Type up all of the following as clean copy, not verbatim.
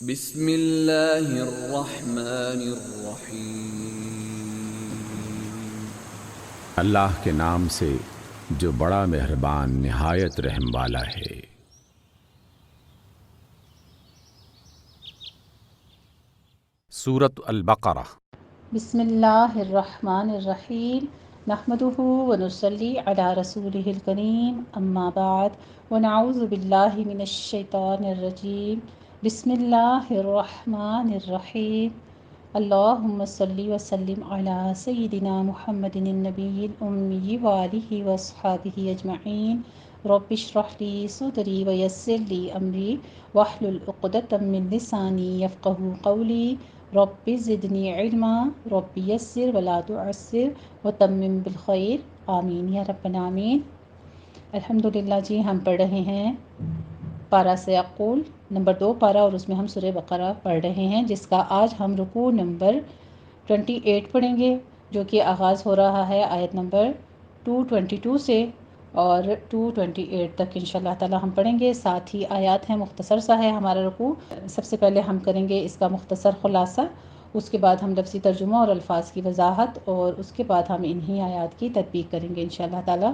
بسم اللہ الرحمن الرحیم۔ اللہ کے نام سے جو بڑا مہربان نہایت رحم والا ہے۔ سورۃ البقرہ۔ بسم اللہ الرحمن الرحیم نحمده ونصلی علی رسولہ الکریم اما بعد ونعوذ باللہ من الشیطان الرجیم بسم اللہ الرحمن الرحیم اللہم صلی وسلم علی سیدنا محمد النبی الامی وآلہ واصحابہ اجمعین رب اشرح لی صدری ویسر لی امری واحلل عقدۃ من لسانی یفقہوا قولی رب زدنی علما رب یسر ولا تعسر وتمم بالخیر آمین یا رب العالمین۔ الحمدللہ جی، ہم پڑھ رہے ہیں پارہ سیقول نمبر 2 پارہ، اور اس میں ہم سورہ بقرہ پڑھ رہے ہیں، جس کا آج ہم رکوع نمبر 28 پڑھیں گے، جو کہ آغاز ہو رہا ہے آیت نمبر 222 سے اور 228 تک انشاءاللہ تعالی ہم پڑھیں گے۔ ساتھ ہی آیات ہیں، مختصر سا ہے ہمارا رکوع۔ سب سے پہلے ہم کریں گے اس کا مختصر خلاصہ، اس کے بعد ہم لفظی ترجمہ اور الفاظ کی وضاحت، اور اس کے بعد ہم انہی آیات کی تطبیق کریں گے انشاءاللہ تعالی۔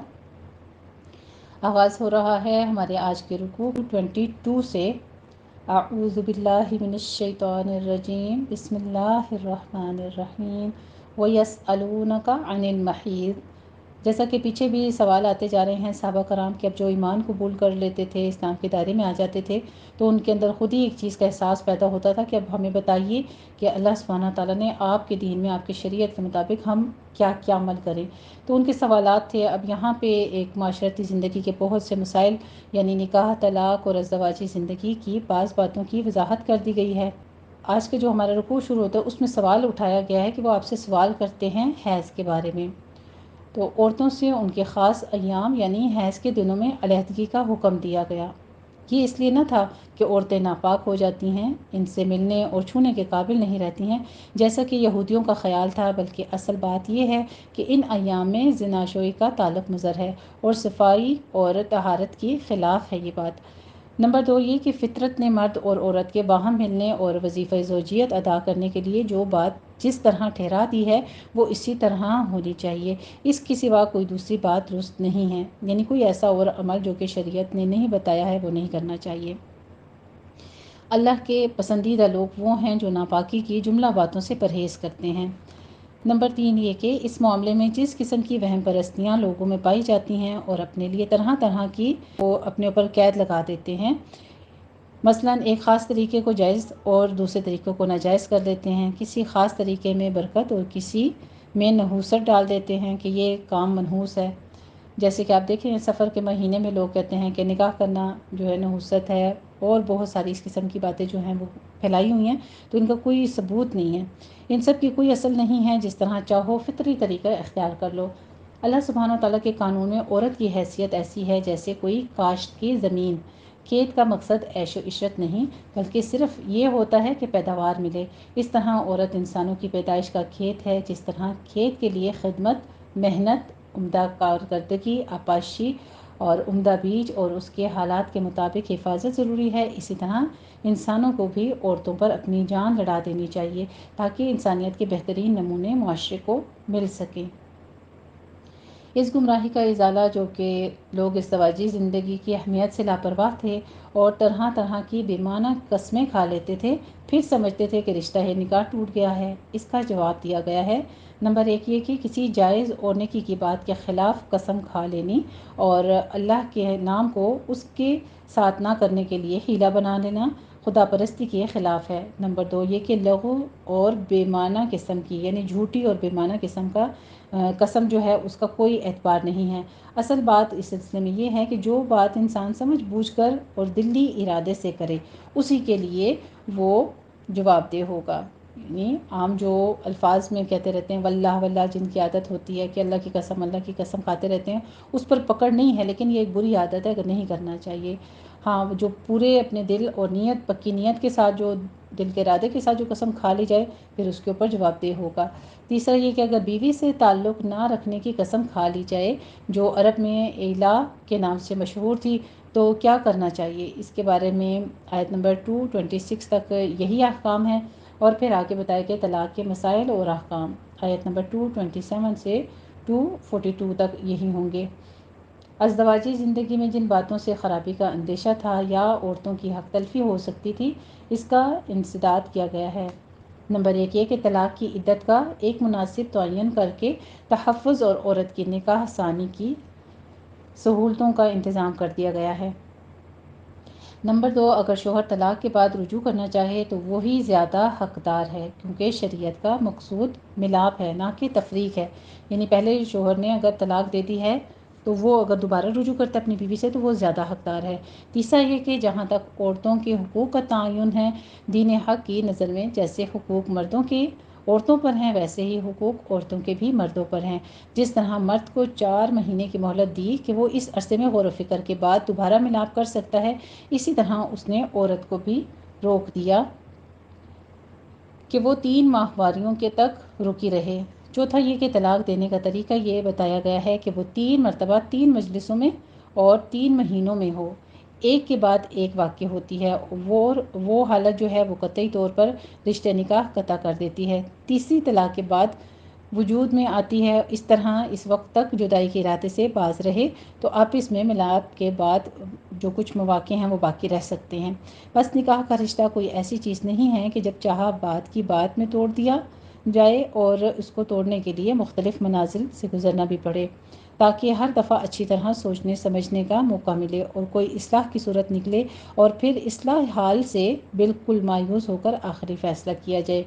آغاز ہو رہا ہے ہمارے آج کے رکوع 22 سے۔ اعوذ باللہ من الشیطان الرجیم بسم اللہ الرحمن الرحیم وَيَسْأَلُونَكَ عَنِ الْمَحِيضِ۔ جیسا کہ پیچھے بھی سوال آتے جا رہے ہیں صحابہ کرام کہ اب جو ایمان قبول کر لیتے تھے، اسلام کے دائرے میں آ جاتے تھے، تو ان کے اندر خود ہی ایک چیز کا احساس پیدا ہوتا تھا کہ اب ہمیں بتائیے کہ اللہ سبحانہ تعالیٰ نے آپ کے دین میں، آپ کی شریعت کے مطابق ہم کیا کیا عمل کریں۔ تو ان کے سوالات تھے۔ اب یہاں پہ ایک معاشرتی زندگی کے بہت سے مسائل، یعنی نکاح، طلاق اور ازدواجی زندگی کی بعض باتوں کی وضاحت کر دی گئی ہے۔ آج کے جو ہمارا رکوع شروع ہوتا ہے اس میں سوال اٹھایا گیا ہے کہ وہ آپ سے سوال کرتے ہیں حیض کے بارے میں۔ تو عورتوں سے ان کے خاص ایام یعنی حیض کے دنوں میں علیحدگی کا حکم دیا گیا۔ یہ اس لیے نہ تھا کہ عورتیں ناپاک ہو جاتی ہیں، ان سے ملنے اور چھونے کے قابل نہیں رہتی ہیں جیسا کہ یہودیوں کا خیال تھا، بلکہ اصل بات یہ ہے کہ ان ایام میں زناشوئی کا تعلق مضر ہے اور صفائی اور طہارت کی خلاف ہے یہ بات۔ نمبر 2 یہ کہ فطرت نے مرد اور عورت کے باہم ملنے اور وظیفہ زوجیت ادا کرنے کے لیے جو بات جس طرح ٹھہرا دی ہے وہ اسی طرح ہونی چاہیے، اس کے سوا کوئی دوسری بات درست نہیں ہے، یعنی کوئی ایسا اور عمل جو کہ شریعت نے نہیں بتایا ہے وہ نہیں کرنا چاہیے۔ اللہ کے پسندیدہ لوگ وہ ہیں جو ناپاکی کی جملہ باتوں سے پرہیز کرتے ہیں۔ نمبر 3 یہ کہ اس معاملے میں جس قسم کی وہم پرستیاں لوگوں میں پائی جاتی ہیں اور اپنے لیے طرح طرح کی وہ اپنے اوپر قید لگا دیتے ہیں، مثلا ایک خاص طریقے کو جائز اور دوسرے طریقوں کو ناجائز کر دیتے ہیں، کسی خاص طریقے میں برکت اور کسی میں نحوست ڈال دیتے ہیں کہ یہ کام منحوس ہے۔ جیسے کہ آپ دیکھیں سفر کے مہینے میں لوگ کہتے ہیں کہ نکاح کرنا جو ہے نحوست ہے، اور بہت ساری اس قسم کی باتیں جو ہیں وہ پھیلائی ہوئی ہیں، تو ان کا کوئی ثبوت نہیں ہے، ان سب کی کوئی اصل نہیں ہے۔ جس طرح چاہو فطری طریقہ اختیار کر لو۔ اللہ سبحانہ تعالیٰ کے قانون میں عورت کی حیثیت ایسی ہے جیسے کوئی کاشت کی زمین۔ کھیت کا مقصد عیش و عشرت نہیں بلکہ صرف یہ ہوتا ہے کہ پیداوار ملے۔ اس طرح عورت انسانوں کی پیدائش کا کھیت ہے، جس طرح کھیت کے لیے خدمت، محنت، عمدہ کارکردگی، آپاشی اور عمدہ بیج اور اس کے حالات کے مطابق حفاظت ضروری ہے، اسی طرح انسانوں کو بھی عورتوں پر اپنی جان لڑا دینی چاہیے تاکہ انسانیت کے بہترین نمونے معاشرے کو مل سکیں۔ اس گمراہی کا ازالہ جو کہ لوگ ازدواجی زندگی کی اہمیت سے لاپرواہ تھے اور طرح طرح کی بے معنی قسمیں کھا لیتے تھے، پھر سمجھتے تھے کہ رشتہ نکاح ٹوٹ گیا ہے، اس کا جواب دیا گیا ہے۔ نمبر 1 یہ کہ کسی جائز اور نیکی کی بات کے خلاف قسم کھا لینی اور اللہ کے نام کو اس کے ساتھ نہ کرنے کے لیے حیلہ بنا لینا خدا پرستی کے خلاف ہے۔ نمبر 2 یہ کہ لغو اور بے معنی قسم کی یعنی جھوٹی اور بے معنی قسم کا قسم جو ہے اس کا کوئی اعتبار نہیں ہے۔ اصل بات اس سلسلے میں یہ ہے کہ جو بات انسان سمجھ بوجھ کر اور دلی ارادے سے کرے اسی کے لیے وہ جواب دہ ہوگا۔ یعنی عام جو الفاظ میں کہتے رہتے ہیں واللہ واللہ، جن کی عادت ہوتی ہے کہ اللہ کی قسم کھاتے رہتے ہیں، اس پر پکڑ نہیں ہے، لیکن یہ ایک بری عادت ہے، اگر نہیں کرنا چاہیے۔ ہاں، جو پورے اپنے دل اور نیت، پکی نیت کے ساتھ، جو دل کے ارادے کے ساتھ جو قسم کھا لی جائے پھر اس کے اوپر جواب دہ ہوگا۔ تیسرا یہ کہ اگر بیوی سے تعلق نہ رکھنے کی قسم کھا لی جائے، جو عرب میں ایلا کے نام سے مشہور تھی، تو کیا کرنا چاہیے، اس کے بارے میں آیت نمبر 226 تک یہی احکام ہے، اور پھر آگے بتایا کہ طلاق کے مسائل اور احکام آیت نمبر 227 سے 242 تک یہی ہوں گے۔ ازدواجی زندگی میں جن باتوں سے خرابی کا اندیشہ تھا یا عورتوں کی حق تلفی ہو سکتی تھی، اس کا انسداد کیا گیا ہے۔ نمبر 1 یہ کہ طلاق کی عدت کا ایک مناسب تعین کر کے تحفظ اور عورت کی نکاح ثانی کی سہولتوں کا انتظام کر دیا گیا ہے۔ نمبر 2 اگر شوہر طلاق کے بعد رجوع کرنا چاہے تو وہی زیادہ حقدار ہے، کیونکہ شریعت کا مقصود ملاپ ہے نہ کہ تفریق ہے، یعنی پہلے شوہر نے اگر طلاق دے دی ہے تو وہ اگر دوبارہ رجوع کرتا ہے اپنی بیوی سے تو وہ زیادہ حقدار ہے۔ تیسرا یہ کہ جہاں تک عورتوں کے حقوق کا تعین ہے، دین حق کی نظر میں جیسے حقوق مردوں کے عورتوں پر ہیں ویسے ہی حقوق عورتوں کے بھی مردوں پر ہیں۔ جس طرح مرد کو 4 مہینے کی مہلت دی کہ وہ اس عرصے میں غور و فکر کے بعد دوبارہ ملاپ کر سکتا ہے، اسی طرح اس نے عورت کو بھی روک دیا کہ وہ 3 ماہواریوں کے تک رکی رہے۔ چوتھا یہ کہ طلاق دینے کا طریقہ یہ بتایا گیا ہے کہ وہ 3 مرتبہ 3 مجلسوں میں اور 3 مہینوں میں ہو، ایک کے بعد ایک واقع ہوتی ہے، وہ حالت جو ہے وہ قطعی طور پر رشتہ نکاح قطع کر دیتی ہے۔ تیسری طلاق کے بعد وجود میں آتی ہے، اس طرح اس وقت تک جدائی کے ارادے سے باز رہے تو آپس میں ملاپ کے بعد جو کچھ مواقع ہیں وہ باقی رہ سکتے ہیں۔ بس نکاح کا رشتہ کوئی ایسی چیز نہیں ہے کہ جب چاہا بات کی بات میں توڑ دیا جائے اور اس کو توڑنے کے لیے مختلف منازل سے گزرنا بھی پڑے، تاکہ ہر دفعہ اچھی طرح سوچنے سمجھنے کا موقع ملے اور کوئی اصلاح کی صورت نکلے اور پھر اصلاح حال سے بالکل مایوس ہو کر آخری فیصلہ کیا جائے۔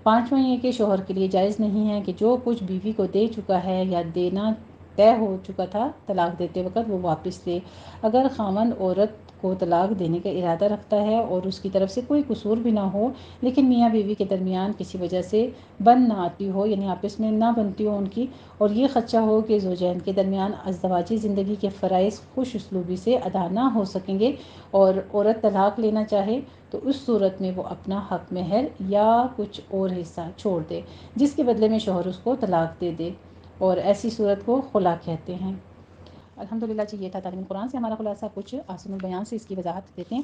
پانچواں یہ کہ شوہر کے لیے جائز نہیں ہے کہ جو کچھ بیوی کو دے چکا ہے یا دینا طے ہو چکا تھا طلاق دیتے وقت وہ واپس لے۔ اگر خاوند عورت کو طلاق دینے کا ارادہ رکھتا ہے اور اس کی طرف سے کوئی قصور بھی نہ ہو، لیکن میاں بیوی کے درمیان کسی وجہ سے بن نہ آتی ہو، یعنی آپس میں نہ بنتی ہو ان کی، اور یہ خدشہ ہو کہ زوجین کے درمیان ازدواجی زندگی کے فرائض خوش اسلوبی سے ادا نہ ہو سکیں گے اور عورت طلاق لینا چاہے تو اس صورت میں وہ اپنا حق مہر یا کچھ اور حصہ چھوڑ دے جس کے بدلے میں شوہر اس کو طلاق دے دے، اور ایسی صورت کو خلا کہتے ہیں۔ الحمدللہ جی یہ تھا تعلیم قرآن سے ہمارا خلاصہ، کچھ آسن البیان سے اس کی وضاحت دیتے ہیں۔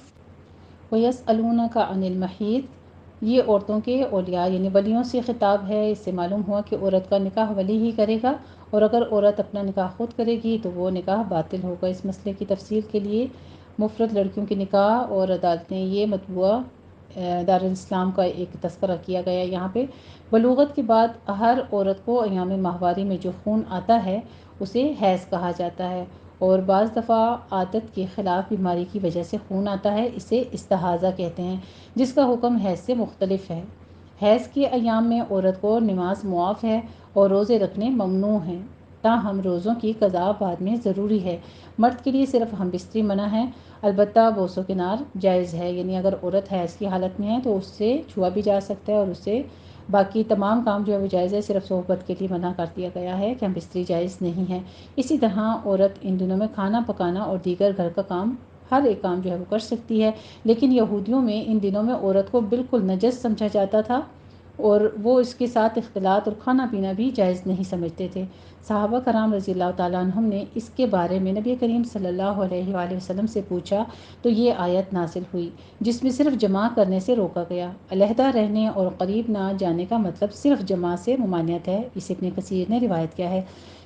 وَيَسْأَلُونَكَ عَنِ الْمَحِيضِ یہ عورتوں کے اولیاء یعنی ولیوں سے خطاب ہے۔ اس سے معلوم ہوا کہ عورت کا نکاح ولی ہی کرے گا، اور اگر عورت اپنا نکاح خود کرے گی تو وہ نکاح باطل ہوگا۔ اس مسئلے کی تفصیل کے لیے مفرد لڑکیوں کے نکاح اور عدالتیں یہ مطبوعہ دارالاسلام کا ایک تذکرہ کیا گیا ہے۔ یہاں پہ بلوغت کے بعد ہر عورت کو ایام ماہواری میں جو خون آتا ہے اسے حیض کہا جاتا ہے، اور بعض دفعہ عادت کے خلاف بیماری کی وجہ سے خون آتا ہے، اسے استحاضہ کہتے ہیں، جس کا حکم حیض سے مختلف ہے۔ حیض کے ایام میں عورت کو نماز معاف ہے اور روزے رکھنے ممنوع ہیں، تاہم روزوں کی قضا بعد میں ضروری ہے۔ مرد کے لیے صرف ہم بستری منع ہے، البتہ بوس و کنار جائز ہے، یعنی اگر عورت حیض کی حالت میں ہے تو اس سے چھوا بھی جا سکتا ہے اور اس سے باقی تمام کام جو ہے وہ جائز ہے، صرف صحبت کے لیے منع کر دیا گیا ہے کہ ہم بستری جائز نہیں ہے۔ اسی طرح عورت ان دنوں میں کھانا پکانا اور دیگر گھر کا کام ہر ایک کام جو ہے وہ کر سکتی ہے، لیکن یہودیوں میں ان دنوں میں عورت کو بالکل نجس سمجھا جاتا تھا اور وہ اس کے ساتھ اختلاط اور کھانا پینا بھی جائز نہیں سمجھتے تھے۔ صحابہ کرام رضی اللہ تعالیٰ عنہم نے اس کے بارے میں نبی کریم صلی اللہ علیہ وآلہ وسلم سے پوچھا تو یہ آیت نازل ہوئی جس میں صرف جماع کرنے سے روکا گیا۔ علیحدہ رہنے اور قریب نہ جانے کا مطلب صرف جماع سے ممانعت ہے، اسے ابن کثیر نے روایت کیا ہے۔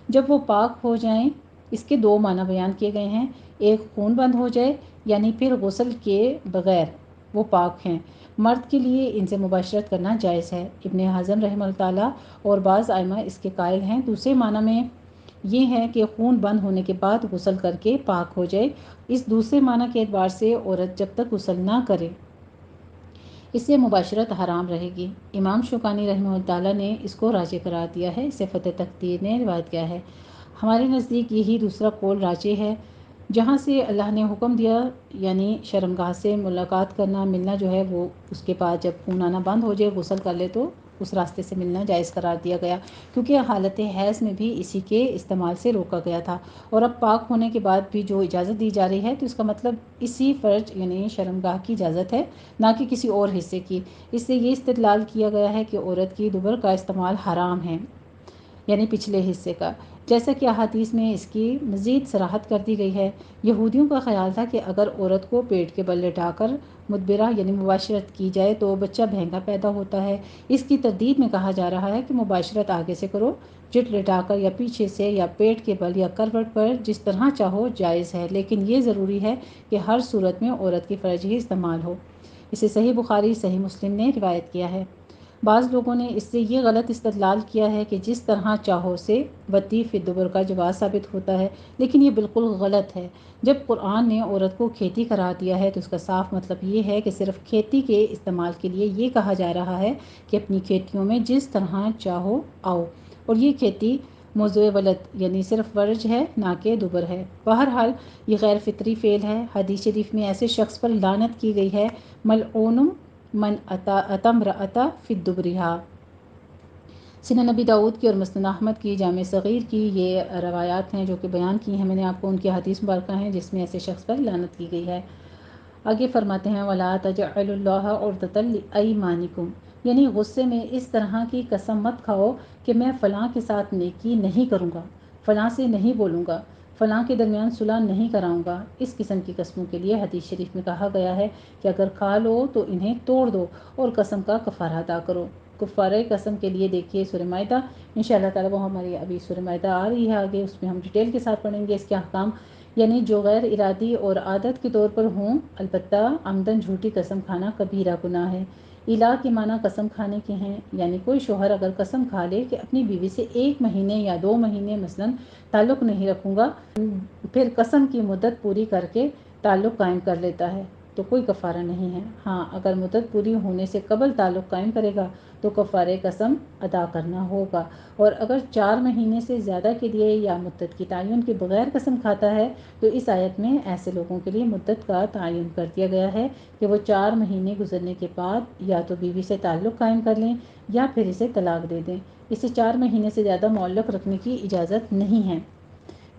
جب وہ پاک ہو جائیں، اس کے 2 معنی بیان کیے گئے ہیں، ایک خون بند ہو جائے یعنی پھر غسل کے بغیر وہ پاک ہیں، مرد کے لیے ان سے مباشرت کرنا جائز ہے۔ ابن حزم رحمہ اللہ تعالیٰ اور بعض ائمہ اس کے قائل ہیں۔ دوسرے معنی میں یہ ہے کہ خون بند ہونے کے بعد غسل کر کے پاک ہو جائے۔ اس دوسرے معنی کے اعتبار سے عورت جب تک غسل نہ کرے اس سے مباشرت حرام رہے گی۔ امام شوکانی رحمہ اللہ تعالیٰ نے اس کو راجح قرار دیا ہے، اسے فتح تقدیر نے روایت کیا ہے۔ ہمارے نزدیک یہی دوسرا قول راجح ہے، جہاں سے اللہ نے حکم دیا یعنی شرمگاہ سے ملاقات کرنا ملنا جو ہے وہ اس کے بعد جب خون آنا بند ہو جائے غسل کر لے تو اس راستے سے ملنا جائز قرار دیا گیا، کیونکہ حالت حیض میں بھی اسی کے استعمال سے روکا گیا تھا، اور اب پاک ہونے کے بعد بھی جو اجازت دی جا رہی ہے تو اس کا مطلب اسی فرج یعنی شرمگاہ کی اجازت ہے، نہ کہ کسی اور حصے کی۔ اس سے یہ استدلال کیا گیا ہے کہ عورت کی دبر کا استعمال حرام ہے، یعنی پچھلے حصے کا، جیسا کہ احادیث میں اس کی مزید صراحت کر دی گئی ہے۔ یہودیوں کا خیال تھا کہ اگر عورت کو پیٹ کے بل لٹا کر مدبرہ یعنی مباشرت کی جائے تو بچہ بھینگا پیدا ہوتا ہے۔ اس کی تردید میں کہا جا رہا ہے کہ مباشرت آگے سے کرو، جٹ لٹا کر یا پیچھے سے یا پیٹ کے بل یا کروٹ پر، جس طرح چاہو جائز ہے، لیکن یہ ضروری ہے کہ ہر صورت میں عورت کی فرج ہی استعمال ہو۔ اسے صحیح بخاری صحیح مسلم نے روایت کیا ہے۔ بعض لوگوں نے اس سے یہ غلط استدلال کیا ہے کہ جس طرح چاہو سے وتی فی الدبر کا جواز ثابت ہوتا ہے، لیکن یہ بالکل غلط ہے۔ جب قرآن نے عورت کو کھیتی قرار دیا ہے تو اس کا صاف مطلب یہ ہے کہ صرف کھیتی کے استعمال کے لیے یہ کہا جا رہا ہے کہ اپنی کھیتیوں میں جس طرح چاہو آؤ، اور یہ کھیتی موضوع ولد یعنی صرف فرج ہے نہ کہ دبر ہے۔ بہرحال یہ غیر فطری فعل ہے۔ حدیث شریف میں ایسے شخص پر لعنت کی گئی ہے، ملعون من اتی امرأۃ فی الدبرہا۔ سنن نبی داؤد کی اور مسند احمد کی جامع صغیر کی یہ روایات ہیں جو کہ بیان کی ہیں میں نے آپ کو، ان کی حدیث مبارکہ ہیں جس میں ایسے شخص پر لعنت کی گئی ہے۔ آگے فرماتے ہیں وَلَا تَجْعَلُوا اللَّهَ عُرْضَةً لِأَيْمَانِكُمْ، یعنی غصے میں اس طرح کی قسم مت کھاؤ کہ میں فلاں کے ساتھ نیکی نہیں کروں گا، فلاں سے نہیں بولوں گا، فلاں کے درمیان صلح نہیں کراؤں گا۔ اس قسم کی قسموں کے لیے حدیث شریف میں کہا گیا ہے کہ اگر کھا لو تو انہیں توڑ دو اور قسم کا کفارہ ادا کرو۔ کفارہ قسم کے لیے دیکھیے سورہ مائدہ، انشاءاللہ تعالیٰ وہ ہماری ابھی سورہ مائدہ آ رہی ہے آگے، اس میں ہم ڈیٹیل کے ساتھ پڑھیں گے اس کے احکام، یعنی جو غیر ارادی اور عادت کے طور پر ہوں، البتہ عمدن جھوٹی قسم کھانا کبیرہ گناہ ہے۔ الہ کے معنی قسم کھانے کے ہیں، یعنی کوئی شوہر اگر قسم کھا لے کہ اپنی بیوی سے 1 مہینے یا 2 مہینے مثلاً تعلق نہیں رکھوں گا، پھر قسم کی مدت پوری کر کے تعلق قائم کر لیتا ہے تو کوئی کفارہ نہیں ہے۔ ہاں اگر مدت پوری ہونے سے قبل تعلق قائم کرے گا تو کفارہ قسم ادا کرنا ہوگا، اور اگر 4 مہینے سے زیادہ کے لیے یا مدت کی تعین کے بغیر قسم کھاتا ہے تو اس آیت میں ایسے لوگوں کے لیے مدت کا تعین کر دیا گیا ہے کہ وہ 4 مہینے گزرنے کے بعد یا تو بیوی سے تعلق قائم کر لیں یا پھر اسے طلاق دے دیں۔ اسے 4 مہینے سے زیادہ معلق رکھنے کی اجازت نہیں ہے۔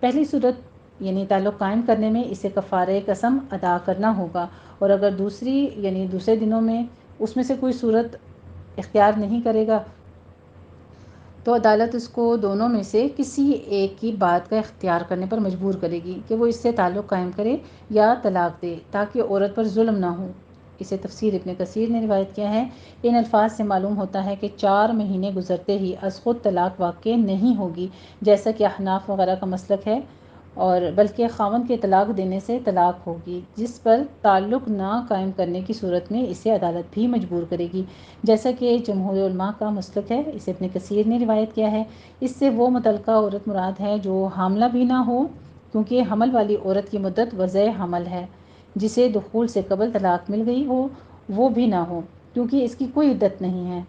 پہلی صورت یعنی تعلق قائم کرنے میں اسے کفارہ قسم ادا کرنا ہوگا، اور اگر دوسری یعنی دوسرے دنوں میں اس میں سے کوئی صورت اختیار نہیں کرے گا تو عدالت اس کو دونوں میں سے کسی ایک کی بات کا اختیار کرنے پر مجبور کرے گی کہ وہ اس سے تعلق قائم کرے یا طلاق دے تاکہ عورت پر ظلم نہ ہو۔ اسے تفسیر ابن کثیر نے روایت کیا ہے۔ ان الفاظ سے معلوم ہوتا ہے کہ 4 مہینے گزرتے ہی از خود طلاق واقع نہیں ہوگی جیسا کہ احناف وغیرہ کا مسلک ہے، اور بلکہ خاوند کے طلاق دینے سے طلاق ہوگی، جس پر تعلق نہ قائم کرنے کی صورت میں اسے عدالت بھی مجبور کرے گی، جیسا کہ جمہور علماء کا مسلک ہے۔ اسے ابن کثیر نے روایت کیا ہے۔ اس سے وہ متعلقہ عورت مراد ہے جو حاملہ بھی نہ ہو، کیونکہ حمل والی عورت کی مدت وضع حمل ہے، جسے دخول سے قبل طلاق مل گئی ہو وہ بھی نہ ہو کیونکہ اس کی کوئی عدت نہیں ہے۔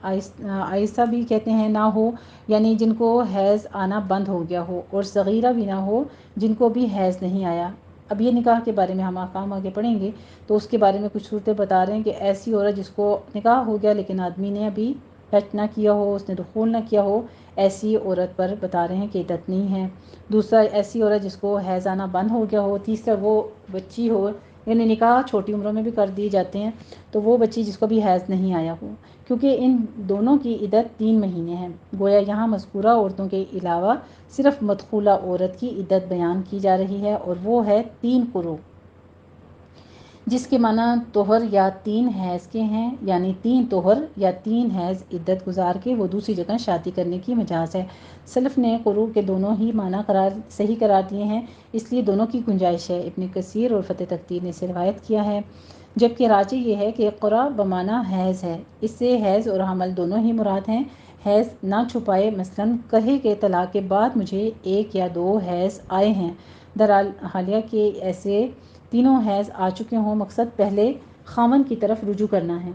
آہستہ بھی کہتے ہیں نہ ہو، یعنی جن کو حیض آنا بند ہو گیا ہو، اور صغیرہ بھی نہ ہو جن کو بھی حیض نہیں آیا۔ اب یہ نکاح کے بارے میں ہم احکام آگے پڑھیں گے تو اس کے بارے میں کچھ صورتیں بتا رہے ہیں کہ ایسی عورت جس کو نکاح ہو گیا لیکن آدمی نے ابھی ٹچ نہ کیا ہو، اس نے دخول نہ کیا ہو، ایسی عورت پر بتا رہے ہیں کہ عدت نہیں ہے۔ دوسرا ایسی عورت جس کو حیض آنا بند ہو گیا ہو۔ تیسرا وہ بچی ہو، یعنی نکاح چھوٹی عمروں میں بھی کر دیے جاتے ہیں، تو وہ بچی جس کو بھی حیض نہیں آیا ہو، کیونکہ ان دونوں کی عدت 3 مہینے ہیں۔ گویا یہاں مذکورہ عورتوں کے علاوہ صرف مدخولہ عورت کی عدت بیان کی جا رہی ہے، اور وہ ہے 3 قروء، جس کے معنی طہر یا 3 حیض کے ہیں، یعنی 3 طہر یا 3 حیض عدت گزار کے وہ دوسری جگہ شادی کرنے کی مجاز ہے۔ سلف نے قروء کے دونوں ہی معنی صحیح قرار دیے ہیں، اس لیے دونوں کی گنجائش ہے۔ ابن کثیر اور فتح تقدیر نے اسے روایت کیا ہے، جبکہ راجح یہ ہے کہ قرء بمعنی حیض ہے۔ اس سے حیض اور حمل دونوں ہی مراد ہیں۔ حیض نہ چھپائے، مثلاً کہے کہ طلاق کے بعد مجھے 1 یا 2 حیض آئے ہیں، حالیہ کہ ایسے 3 حیض آ چکے ہوں، مقصد پہلے خاوند کی طرف رجوع کرنا ہے،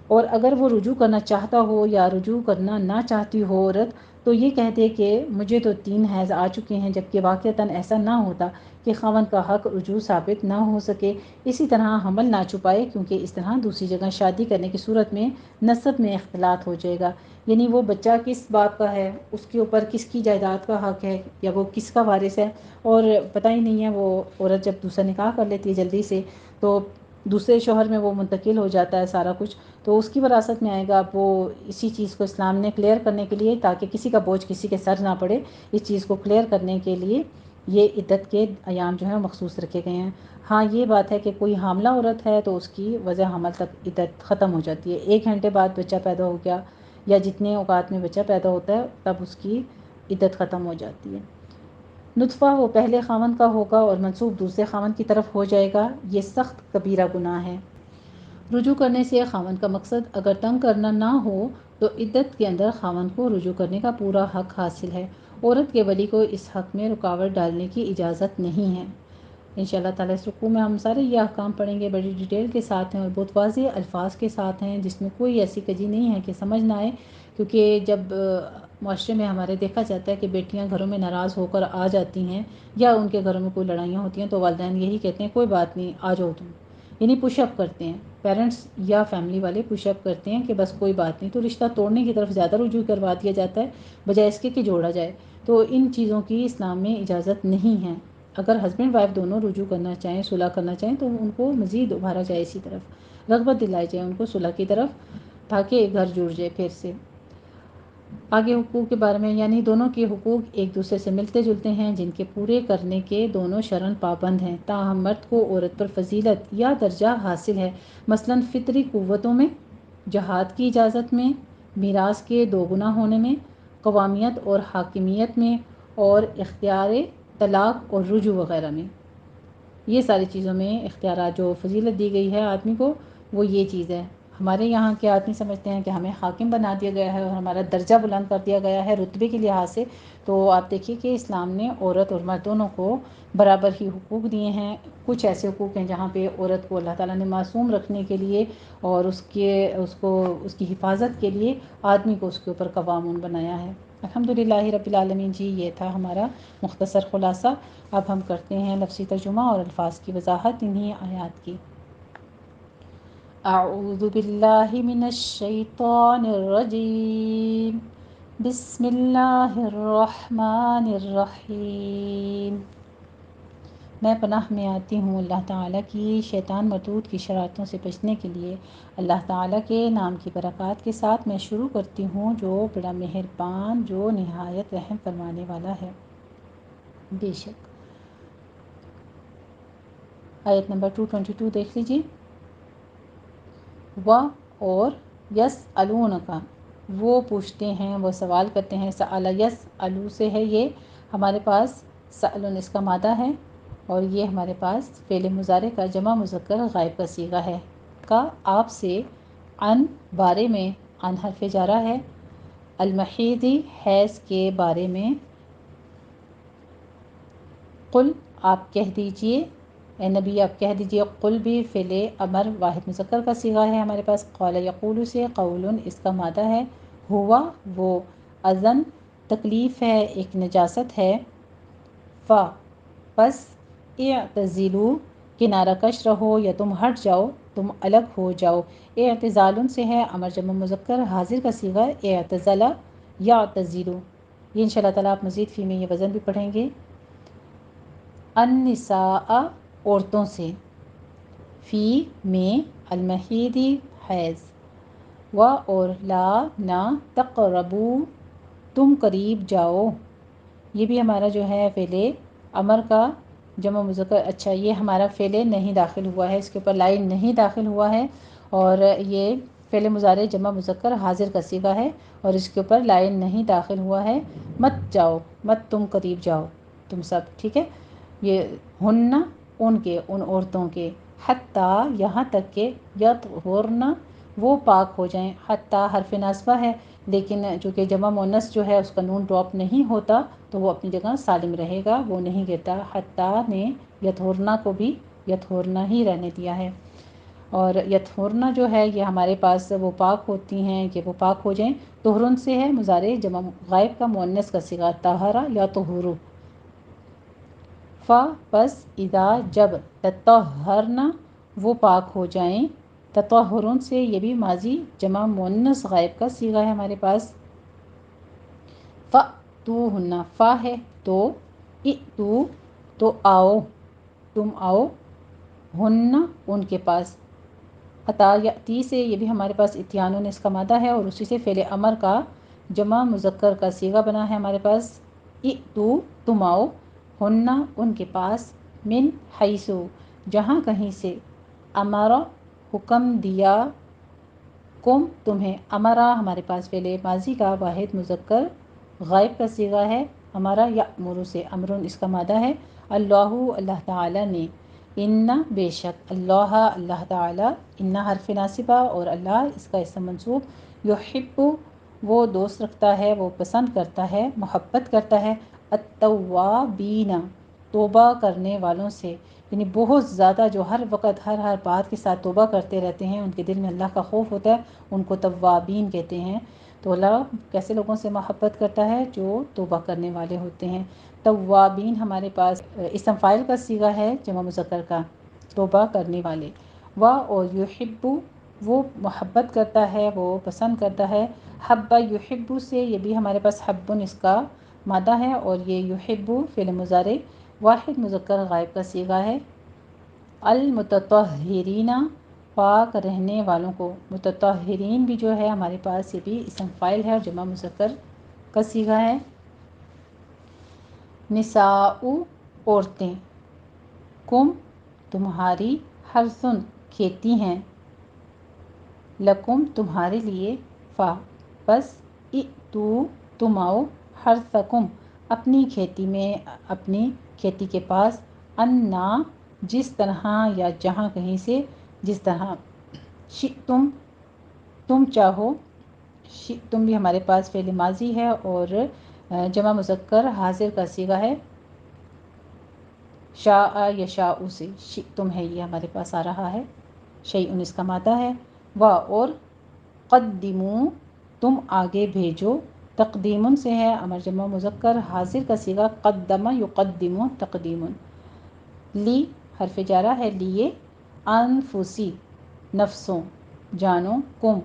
اور اگر وہ رجوع کرنا چاہتا ہو یا رجوع کرنا نہ چاہتی ہو عورت تو یہ کہہ دے کہ مجھے تو 3 حیض آ چکے ہیں، جبکہ واقعتاً ایسا نہ ہوتا کہ خاوند کا حق رجوع ثابت نہ ہو سکے۔ اسی طرح حمل نہ چھپائے، کیونکہ اس طرح دوسری جگہ شادی کرنے کی صورت میں نسب میں اختلاط ہو جائے گا، یعنی وہ بچہ کس باپ کا ہے، اس کے اوپر کس کی جائیداد کا حق ہے، یا وہ کس کا وارث ہے، اور پتہ ہی نہیں ہے۔ وہ عورت جب دوسرا نکاح کر لیتی ہے جلدی سے تو دوسرے شوہر میں وہ منتقل ہو جاتا ہے سارا کچھ، تو اس کی وراثت میں آئے گا. اب وہ اسی چیز کو اسلام نے کلیئر کرنے کے لیے، تاکہ کسی کا بوجھ کسی کے سر نہ پڑے، اس چیز کو کلیئر کرنے کے لیے یہ عدت کے ایام جو ہیں مخصوص رکھے گئے ہیں. ہاں یہ بات ہے کہ کوئی حاملہ عورت ہے تو اس کی وضع حمل تک عدت ختم ہو جاتی ہے. 1 گھنٹے بعد بچہ پیدا ہو گیا یا جتنے اوقات میں بچہ پیدا ہوتا ہے تب اس کی عدت ختم ہو جاتی ہے. نطفہ وہ پہلے خاوند کا ہوگا اور منسوب دوسرے خاوند کی طرف ہو جائے گا. یہ سخت کبیرہ گناہ ہے. رجوع کرنے سے خاوند کا مقصد اگر تنگ کرنا نہ ہو تو عدت کے اندر خاوند کو رجوع کرنے کا پورا حق حاصل ہے. عورت کے ولی کو اس حق میں رکاوٹ ڈالنے کی اجازت نہیں ہے. انشاءاللہ تعالیٰ اس رکوع میں ہم سارے یہ احکام پڑھیں گے، بڑی ڈیٹیل کے ساتھ ہیں اور بہت واضح الفاظ کے ساتھ ہیں، جس میں کوئی ایسی کجی نہیں ہے کہ سمجھ نہ آئے. کیونکہ جب معاشرے میں ہمارے دیکھا جاتا ہے کہ بیٹیاں گھروں میں ناراض ہو کر آ جاتی ہیں یا ان کے گھروں میں کوئی لڑائیاں ہوتی ہیں تو والدین یہی کہتے ہیں کوئی بات نہیں، آ جاؤ تم، یعنی پش اپ کرتے ہیں. پیرنٹس یا فیملی والے پش اپ کرتے ہیں کہ بس کوئی بات نہیں، تو رشتہ توڑنے کی طرف زیادہ رجوع کروا دیا جاتا ہے بجائے اس کے کہ جوڑا جائے. تو ان چیزوں کی اسلام میں اجازت نہیں ہے. اگر ہسبینڈ وائف دونوں رجوع کرنا چاہیں، صلح کرنا چاہیں، تو ان کو مزید ابھارا جائے، اسی طرف رغبت دلائی جائے ان کو صلح کی طرف، تاکہ گھر جڑ جائے پھر سے. آگے حقوق کے بارے میں، یعنی دونوں کے حقوق ایک دوسرے سے ملتے جلتے ہیں، جن کے پورے کرنے کے دونوں شرعاً پابند ہیں. تاہم مرد کو عورت پر فضیلت یا درجہ حاصل ہے، مثلاً فطری قوتوں میں، جہاد کی اجازت میں، میراث کے 2 گنا ہونے میں، قوامیت اور حاکمیت میں، اور اختیار طلاق اور رجوع وغیرہ میں. یہ ساری چیزوں میں اختیارات جو فضیلت دی گئی ہے آدمی کو، وہ یہ چیز ہے. ہمارے یہاں کے آدمی سمجھتے ہیں کہ ہمیں حاکم بنا دیا گیا ہے اور ہمارا درجہ بلند کر دیا گیا ہے رتبے کے لحاظ سے. تو آپ دیکھیے کہ اسلام نے عورت اور مرد دونوں کو برابر ہی حقوق دیے ہیں. کچھ ایسے حقوق ہیں جہاں پہ عورت کو اللہ تعالیٰ نے معصوم رکھنے کے لیے اور اس کی حفاظت کے لیے آدمی کو اس کے اوپر قوامون بنایا ہے. الحمدللہ رب العالمین. جی یہ تھا ہمارا مختصر خلاصہ. اب ہم کرتے ہیں لفظی ترجمہ اور الفاظ کی وضاحت انہی آیات کی. اعوذ باللہ من الشیطان الرجیم. بسم اللہ الرحمن الرحیم. میں پناہ میں آتی ہوں اللہ تعالیٰ کی شیطان مردود کی شرارتوں سے بچنے کے لیے. اللہ تعالیٰ کے نام کی برکات کے ساتھ میں شروع کرتی ہوں، جو بڑا مہربان، جو نہایت رحم فرمانے والا ہے. بے شک. آیت نمبر 222 دیکھ لیجیے. و اور یسألونک، وہ پوچھتے ہیں، وہ سوال کرتے ہیں. سأل یسألو سے ہے یہ ہمارے پاس سألن اس کا مادہ ہے، اور یہ ہمارے پاس فعل مضارع کا جمع مذکر غائب کا صیغہ ہے. کا آپ سے، عن بارے میں، عن حرف جارہ ہے، المحیض حیض کے بارے میں. قل آپ کہہ دیجئے، اے نبی آپ کہہ دیجئے. قل بھی فعل امر واحد مذکر کا صیغہ ہے ہمارے پاس. قال یقول سے قول اس کا مادہ ہے. ہوا وہ، اذن تکلیف ہے، ایک نجاست ہے. فا پس، اعتزلوا کنارہ کش رہو یا تم ہٹ جاؤ، تم الگ ہو جاؤ. اعتزال سے ہے امر جمع مذکر حاضر کا صیغہ اعتزل یعتزل. یہ انشاءاللہ تعالیٰ آپ مزید فی میں یہ وزن بھی پڑھیں گے. النساء عورتوں سے، فی میں، المحیض حیض، و اور، لا نہ، تقربو تم قریب جاؤ. یہ بھی ہمارا جو ہے فعل امر کا جمع مذکر. اچھا یہ ہمارا فعل نہیں داخل ہوا ہے، اس کے اوپر لائن نہیں داخل ہوا ہے، اور یہ فعل مضارع جمع مذکر حاضر کا صیغہ ہے اور اس کے اوپر لائن نہیں داخل ہوا ہے. مت جاؤ، مت تم قریب جاؤ، تم سب، ٹھیک ہے. یہ ہن ان کے، ان عورتوں کے، حتیٰ یہاں تک کہ، یطہرن وہ پاک ہو جائیں. حتیٰ حرف ناصبہ ہے لیکن چونکہ جمع مؤنث جو ہے اس کا نون ڈراپ نہیں ہوتا تو وہ اپنی جگہ سالم رہے گا، وہ نہیں گرتا. حتیٰ نے یطہرن کو بھی یطہرن ہی رہنے دیا ہے. اور یطہرن جو ہے یہ ہمارے پاس وہ پاک ہوتی ہیں کہ وہ پاک ہو جائیں. طہرن سے ہے مضارع جمع غائب کا مؤنث کا صیغہ طہرا یا طہورو. فا پس، اذا جب، تطہرن وہ پاک ہو جائیں. تطہرن سے یہ بھی ماضی جمع مؤنث غائب کا صیغہ ہے ہمارے پاس. فأتوہن فا ہے تو، ائتو تو آؤ، تم آؤ. ہن ان کے پاس، عطا یاتی سے یہ بھی ہمارے پاس اتیانون اس کا مادہ ہے، اور اسی سے فعل امر کا جمع مذکر کا صیغہ بنا ہے ہمارے پاس ائتو تم آؤ، ہن ان کے پاس، من حیثو جہاں کہیں سے، امارا حکم دیا، کم تمہیں، امرا ہمارے پاس فعل ماضی کا واحد مذکر غائب کا صیغہ ہے، ہمارا یأمر سے، امرن اس کا مادہ ہے، اللہ اللہ تعالی نے، ان بے شک، اللہ اللہ تعالی، ان حرف ناصبہ اور اللہ اس کا اسم منصوب، یحب وہ دوست رکھتا ہے، وہ پسند کرتا ہے، محبت کرتا ہے، التوابین توبہ کرنے والوں سے، یعنی بہت زیادہ جو ہر وقت ہر بات کے ساتھ توبہ کرتے رہتے ہیں، ان کے دل میں اللہ کا خوف ہوتا ہے، ان کو توابین کہتے ہیں۔ تو اللہ کیسے لوگوں سے محبت کرتا ہے؟ جو توبہ کرنے والے ہوتے ہیں۔ توابین ہمارے پاس اسم فاعل کا صیغہ ہے جمع مذکر کا، توبہ کرنے والے، اور یحب وہ محبت کرتا ہے، وہ پسند کرتا ہے، حب یحب سے یہ بھی ہمارے پاس حبن اس کا مادہ ہے، اور یہ یحب فعل مضارع واحد مذکر غائب کا صیغہ ہے، المتطہرین پاک رہنے والوں کو، متطہرین بھی جو ہے ہمارے پاس یہ بھی اسم فاعل ہے اور جمع مذکر کا صیغہ ہے، نساء عورتیں، کم تمہاری، حرثن کھیتی ہیں، لکم تمہارے لیے، فا بس، ائتو تم آؤ، حرثکم اپنی کھیتی میں، اپنی کھیتی کے پاس، انا جس طرح یا جہاں کہیں سے، جس طرح، شئتم تم چاہو، شئتم بھی ہمارے پاس فعل ماضی ہے اور جمع مذکر حاضر کا صیغہ ہے، شاء یشاء سے، شئتم ہے یہ ہمارے پاس آ رہا ہے، شیئن اس کا مادہ ہے، اور قدموا تم آگے بھیجو، تقدیمن سے ہے امر جمع مذکر حاضر کا صیغہ، قدم یقدم تقدیم، لی حرف جارہ ہے لیے، انفسی نفسوں، جانوں، کم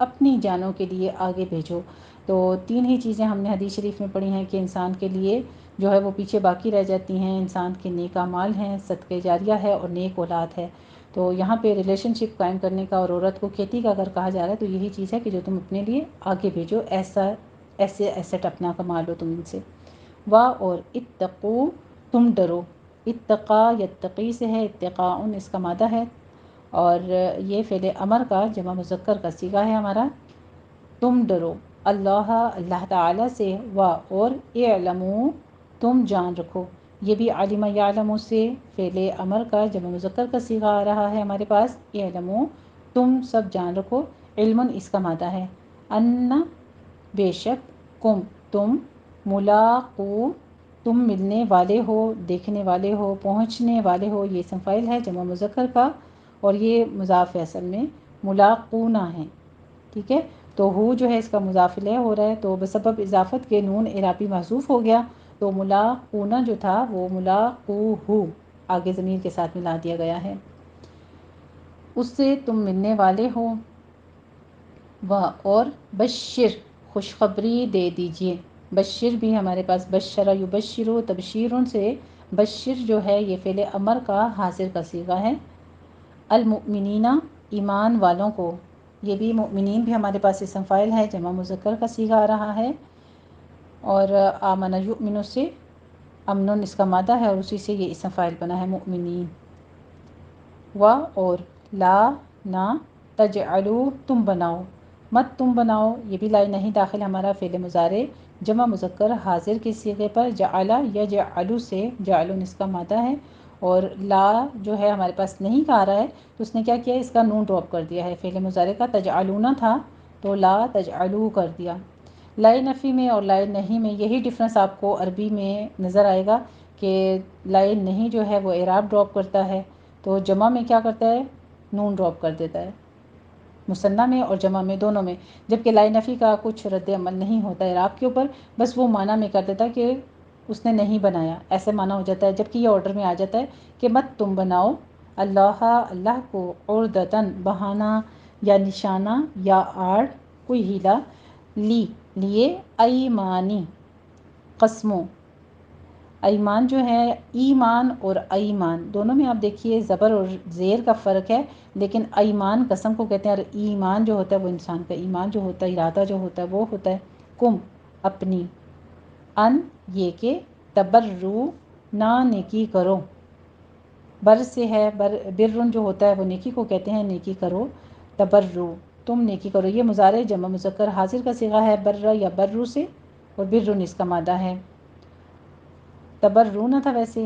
اپنی جانوں کے لیے آگے بھیجو۔ تو تین ہی چیزیں ہم نے حدیث شریف میں پڑھی ہیں کہ انسان کے لیے جو ہے وہ پیچھے باقی رہ جاتی ہیں، انسان کے نیک اعمال ہیں، صدقہ جاریہ ہے اور نیک اولاد ہے۔ تو یہاں پہ ریلیشن شپ قائم کرنے کا اور عورت کو کھیتی کا اگر کہا جا رہا ہے تو یہی چیز ہے کہ جو تم اپنے لیے آگے بھیجو، ایسے ایسٹ اپنا کما لو تم ان سے، اور اتقو تم ڈرو، اتقا یتقی سے ہے، اتقاء اس کا مادہ ہے، اور یہ فعل امر کا جمع مذکر کا صیغہ ہے ہمارا، تم ڈرو، اللہ اللہ تعالی سے، اور اعلموا تم جان رکھو، یہ بھی علم یعلم سے فعل امر کا جمع مذکر کا صیغہ آ رہا ہے ہمارے پاس، اعلموا تم سب جان رکھو، علم اس کا مادہ ہے، ان بے شک، کم تم، ملاقو تم ملنے والے ہو، دیکھنے والے ہو، پہنچنے والے ہو، یہ اسم فاعل ہے جمع مذکر کا، اور یہ مضاف اصل میں ملاقونا ہے، ٹھیک ہے، تو ہو جو ہے اس کا مضاف الیہ ہو رہا ہے، تو بسبب اضافت کے نون اعرابی محذوف ہو گیا، تو ملاقونا جو تھا وہ ملاقوہو آگے ضمیر کے ساتھ ملا دیا گیا ہے، اس سے تم ملنے والے ہو، اور بشر خوشخبری دے دیجئے، بشر بھی ہمارے پاس بشر یبشر تبشیرن سے، بشر جو ہے یہ فعل امر کا حاضر کا صیغہ ہے، المؤمنین ایمان والوں کو، یہ بھی مؤمنین بھی ہمارے پاس اسم فاعل ہے جمع مذکر کا صیغہ آ رہا ہے، اور آمن یؤمن سے امن اس کا مادہ ہے اور اسی سے یہ اسم فاعل بنا ہے مؤمنین، اور لا نہ، تجعلوا تم بناؤ، مت تم بناؤ، یہ بھی لا نہیں داخل ہمارا فعل مضارع جمع مذکر حاضر کے صیغے پر، جعل یجعل سے، جعل اس کا مادہ ہے، اور لا جو ہے ہمارے پاس نہیں کا آ رہا ہے تو اس نے کیا کیا، اس کا نون ڈراپ کر دیا ہے، فعل مضارع کا تجعلون تھا تو لا تجعلوا کر دیا، لائے نفی میں اور لائے نہیں میں یہی ڈفرنس آپ کو عربی میں نظر آئے گا کہ لائے نہیں جو ہے وہ اعراب ڈراپ کرتا ہے، تو جمع میں کیا کرتا ہے، نون ڈراپ کر دیتا ہے، مثنیٰ میں اور جمع میں دونوں میں، جبکہ لائے نفی کا کچھ رد عمل نہیں ہوتا ہے اعراب کے اوپر، بس وہ معنی میں کر دیتا ہے کہ اس نے نہیں بنایا، ایسے معنی ہو جاتا ہے، جبکہ یہ آرڈر میں آ جاتا ہے کہ مت تم بناؤ، اللہ کو، عردتاً بہانہ یا نشانہ یا آڑ، کوئی ہیلا، لیے ایمانی قسموں، ایمان جو ہے ایمان اور ایمان دونوں میں آپ دیکھیے زبر اور زیر کا فرق ہے، لیکن ایمان قسم کو کہتے ہیں اور ایمان جو ہوتا ہے وہ انسان کا ایمان جو ہوتا ہے، ارادہ جو ہوتا ہے وہ ہوتا ہے کم اپنی، ان یہ کہ تبرو نہ نیکی کرو، بر سے ہے برن جو ہوتا ہے وہ نیکی کو کہتے ہیں، نیکی کرو، تبرو تم نیکی کرو، یہ مضارع جمع مذکر حاضر کا صیغہ ہے بر یا برو سے، اور برن اس کا مادہ ہے۔ تبرون تھا ویسے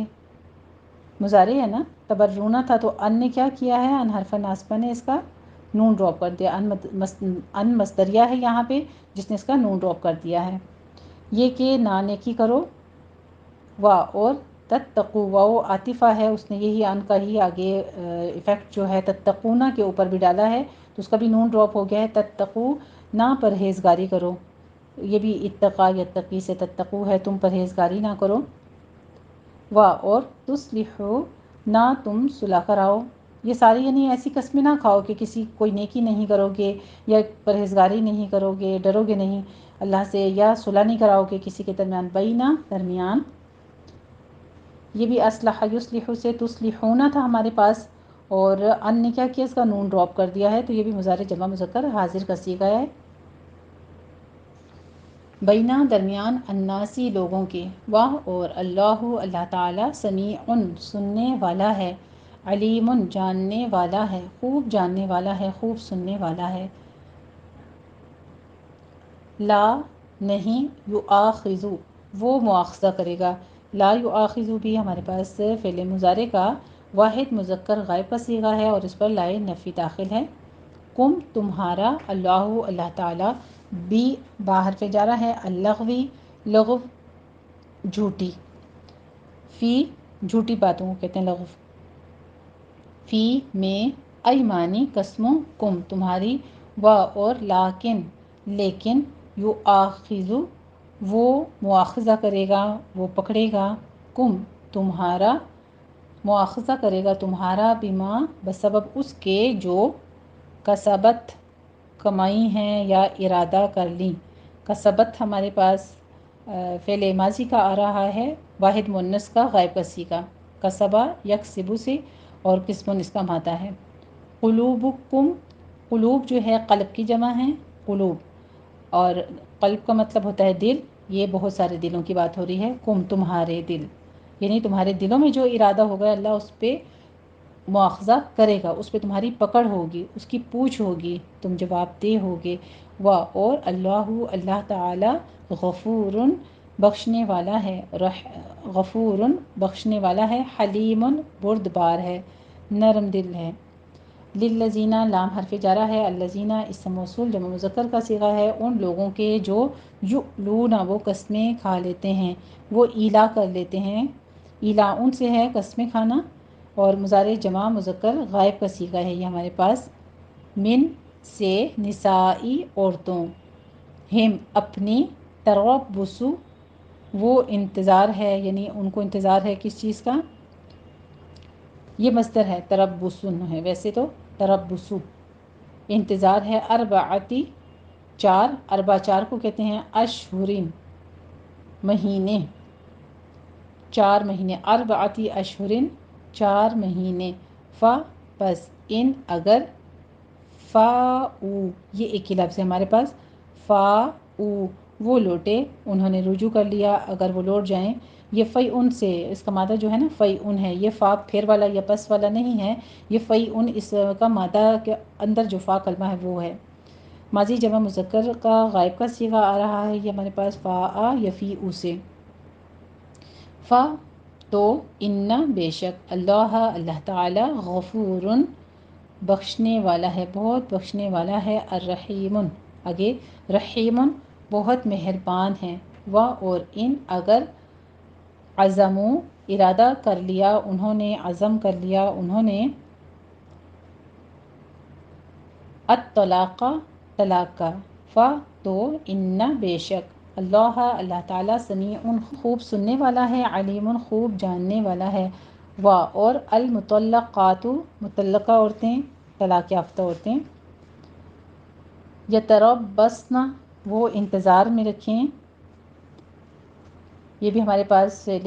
مضارع ہے نا، تبرون تھا تو ان نے کیا کیا ہے، ان حرف ناصبہ نے اس کا نون ڈراپ کر دیا، ان مصدریہ ہے یہاں پہ جس نے اس کا نون ڈراپ کر دیا ہے۔ یہ کہ نا نیکی کرو، وا اور تتقو واو عاطفہ ہے، اس نے یہی ان کا ہی آگے ایفیکٹ جو ہے تتقونا کے اوپر بھی ڈالا ہے تو اس کا بھی نون ڈراپ ہو گیا ہے، تتقو نہ پرہیزگاری کرو، یہ بھی اتقا یتقی سے تتقو ہے، تم پرہیزگاری نہ کرو، وا اور تصلحو نہ تم صلح کراؤ، یہ ساری یعنی ایسی قسمیں نہ کھاؤ کہ کسی کوئی نیکی نہیں کرو گے یا پرہیزگاری نہیں کرو گے، ڈرو گے نہیں اللہ سے، یا صلح نہیں کراؤ گے کسی کے درمیان، بینہ درمیان، یہ بھی اصلح یصلح سے تصلحون تھا ہمارے پاس، اور ان نے کیا کیا اس کا نون ڈراپ کر دیا ہے تو یہ بھی مضارع جمع مذکر حاضر کا صیغہ ہے، بینہ درمیان، الناسی لوگوں کے، واہ اور اللہ اللہ تعالی سمیع سننے والا ہے، علیم جاننے والا ہے، خوب جاننے والا ہے، خوب سننے والا ہے، لا نہیں، یؤاخذو وہ مواخذہ کرے گا، لا یؤاخذو بھی ہمارے پاس فعل مضارع کا واحد مذکر غائب کا صیغہ ہے اور اس پر لائے نفی داخل ہے، کم تمہارا، اللہ اللہ تعالی، بی باہر پہ جا رہا ہے، اللغوی لغو جھوٹی، فی جھوٹی باتوں کو کہتے ہیں لغو، فی میں، ایمانی قسموں، کم تمہاری، و اور لیکن لیکن، یؤاخذ وہ مواخذہ کرے گا، وہ پکڑے گا، کم تمہارا، مواخذہ کرے گا تمہارا، بما بسبب اس کے جو کسبت کمائی ہیں یا ارادہ کر لیں، کسبت ہمارے پاس فعل ماضی کا آ رہا ہے واحد مؤنث کا غائب کا صیغہ، کسبہ یکسبو سے، اور قسم اس کا مادہ ہے، قلوبکم قلوب جو ہے قلب کی جمع ہے قلوب، اور قلب کا مطلب ہوتا ہے دل، یہ بہت سارے دلوں کی بات ہو رہی ہے، کم تمہارے دل، یعنی تمہارے دلوں میں جو ارادہ ہوگا اللہ اس پہ مواخذہ کرے گا، اس پہ تمہاری پکڑ ہوگی، اس کی پوچھ ہوگی، تم جواب دہ ہوگے، اور اللہ اللہ تعالی غفور بخشنے والا ہے، غفور بخشنے والا ہے، حلیم بردبار ہے، نرم دل ہے، للذین لام حرف جارہ ہے، الذین اسم موصول جمع مذکر کا صیغہ ہے، ان لوگوں کے جو یؤلون وہ قسمیں کھا لیتے ہیں، وہ ایلا کر لیتے ہیں، ایلا ان سے ہے قسمیں کھانا، اور مضارع جمع مذکر غائب کا صیغہ ہے یہ ہمارے پاس، من سے نسائی عورتوں، ہم اپنی، تربص وہ انتظار ہے، یعنی ان کو انتظار ہے کس چیز کا، یہ مصدر ہے تربصن ہے ویسے تو، تربص انتظار ہے، اربعتی چار، اربع چار کو کہتے ہیں اشہرین مہینے، چار مہینے، اربعتی اشہرین چار مہینے، فا پس، ان اگر، فا او یہ ایک ہی لفظ ہے ہمارے پاس، فا او وہ لوٹے، انہوں نے رجوع کر لیا، اگر وہ لوٹ جائیں، یہ فی ان سے، اس کا مادہ جو ہے نا فی ان ہے، یہ فا پھر والا یا پس والا نہیں ہے، یہ فی ان اس کا مادہ کے اندر جو فا کلمہ ہے وہ ہے، ماضی جمع مذکر کا غائب کا صیغہ آ رہا ہے یہ ہمارے پاس فا آ یا فی او سے، فا تو، ان بے شک، اللہ اللہ تعالی غفور بخشنے والا ہے، بہت بخشنے والا ہے، الرحیم آگے، رحیم بہت مہربان ہے، و اور ان اگر، عزموا ارادہ کر لیا انہوں نے، عزم کر لیا انہوں نے، الطلاق طلاق کا، فا تو، ان بے شک، اللہ اللہ تعالی سمیع خوب سننے والا ہے، علیم خوب جاننے والا ہے، و اور المطلقات مطلقہ عورتیں، طلاق یافتہ عورتیں، یتربصن وہ انتظار میں رکھیں، یہ بھی ہمارے پاس فعل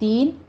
3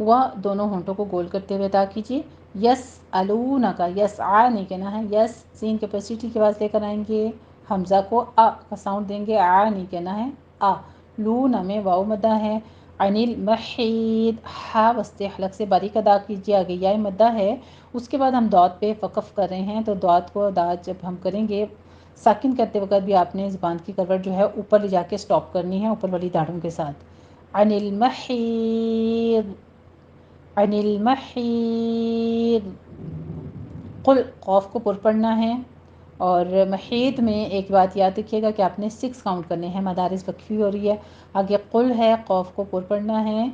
و دونوں ہونٹوں کو گول کرتے ہوئے ادا کیجیے. یس الونا کا یس آ نہیں کہنا ہے. یس سین کیپیسٹی کے بعد لے کر آئیں گے. حمزہ کو آ کا ساؤنڈ دیں گے. آ نہیں کہنا ہے آ. لونا میں واو مدہ ہے. انل محید ہا وسط حلق سے باریک ادا کیجیے. آگے یا مدہ ہے. اس کے بعد ہم دعات پہ وقف کر رہے ہیں، تو دعات کو جب ہم کریں گے ساکن کرتے وقت بھی آپ نے زبان کی کروٹ جو ہے اوپر لے جا کے سٹاپ کرنی ہے، اوپر والی داڑھوں کے ساتھ. عن المحیض عن المحیض. قل قوف کو پر پڑھنا ہے. اور محیط میں ایک بات یاد رکھیے گا کہ آپ نے 6 کاؤنٹ کرنے ہیں. مدارس وقفی ہو رہی ہے. آگے قل ہے، قوف کو پر پڑھنا ہے.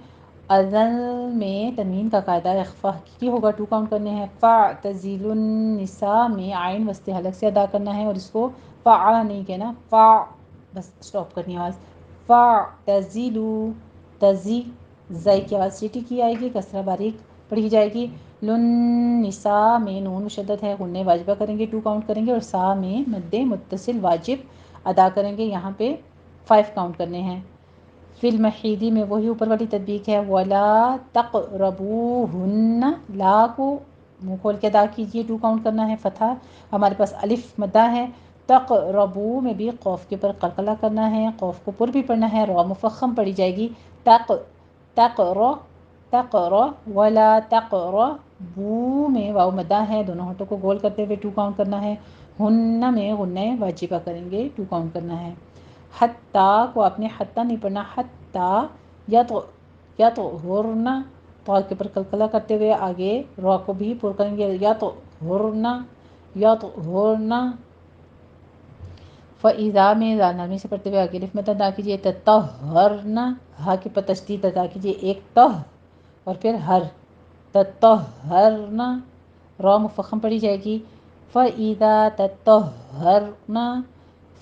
اذن میں تنوین کا قاعدہ اخفا حقیقی ہوگا، 2 کاؤنٹ کرنے ہیں. فاعتزلوا النساء میں عین وسط حلق سے ادا کرنا ہے، اور اس کو فا نہیں کہنا، فا بس سٹاپ کرنی آواز. فاعتزلوا تزی زائی کی آواز سیٹی کی آئے گی، کسرہ باریک پڑھی جائے گی. لن نساء میں نون مشدد ہے، غنہ واجبہ کریں گے، 2 کاؤنٹ کریں گے. اور سا میں مد متصل واجب ادا کریں گے، یہاں پہ 5 کاؤنٹ کرنے ہیں. فی المحیدی میں وہی اوپر والی تطبیق ہے. ولا تقربوہن، لا کو منہ کھول کے ادا کیجیے، 2 کاؤنٹ کرنا ہے. فتح ہمارے پاس الف مدہ ہے. تقربو میں بھی قوف کے اوپر قلقلہ کرنا ہے، قوف کو پر بھی پڑھنا ہے. را مفخم پڑھی جائے گی. تقر ولا تقربو میں واو مدہ ہے، دونوں ہونٹوں کو گول کرتے ہوئے 2 کاؤنٹ کرنا ہے. ہن میں غنہ واجبہ کریں گے، 2 کاؤنٹ کرنا ہے. حتی کو آپ نے حتی نہیں پڑھنا، حتی یطہرن، طا کے اوپر قلقلہ کرتے ہوئے آگے را کو بھی پر کریں گے. یطہرن. فَإِذَا میں نرمی سے پڑھتے ہوئے آگے الف مد ادا کیجیے. تطہرن، ہا کے پر تشدید ادا کیجیے، ایک تہ اور پھر ہر. تطہرن، را مفخم پڑھی جائے گی. فَإِذَا تطہرن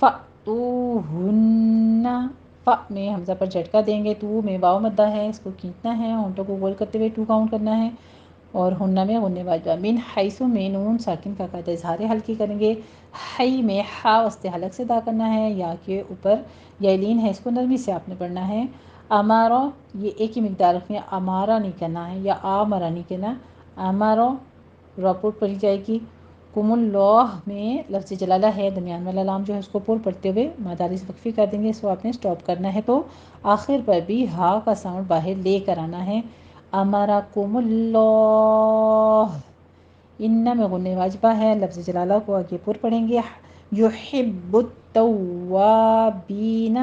فَأْتُوهُنَّ، فا میں حمزہ پر جھٹکا دیں گے. تو میں واو مدہ ہے، اس کو کھینچنا ہے، ہونٹوں کو گول کرتے ہوئے 2 کاؤنٹ کرنا ہے. اور ہنہ میں غنہ واجبہ. من حیث میں نون ساکن کا قاعدہ اظہار حلقی کریں گے. حی میں ہا وسط حلق سے ادا کرنا ہے، یا کے اوپر یا لین ہے، اس کو نرمی سے آپ نے پڑھنا ہے. امارا، یہ ایک ہی مقدار رکھنی ہے، امارا نہیں کہنا ہے، یا آمرا نہیں کہنا. امارا راپورٹ پڑھی جائے گی. کم اللہ میں لفظ جلالہ ہے، درمیان والا لام جو ہے اس کو پر پڑھتے ہوئے مدارس وقفی کر دیں گے، اس کو آپ نے سٹاپ کرنا ہے. تو آخر پر بھی ہا کا ساؤنڈ باہر لے کر آنا ہے. امرکم اللہ. ان میں غنہ واجبہ ہے، لفظ جلالہ کو آگے پر پڑھیں گے. یحب التوابین،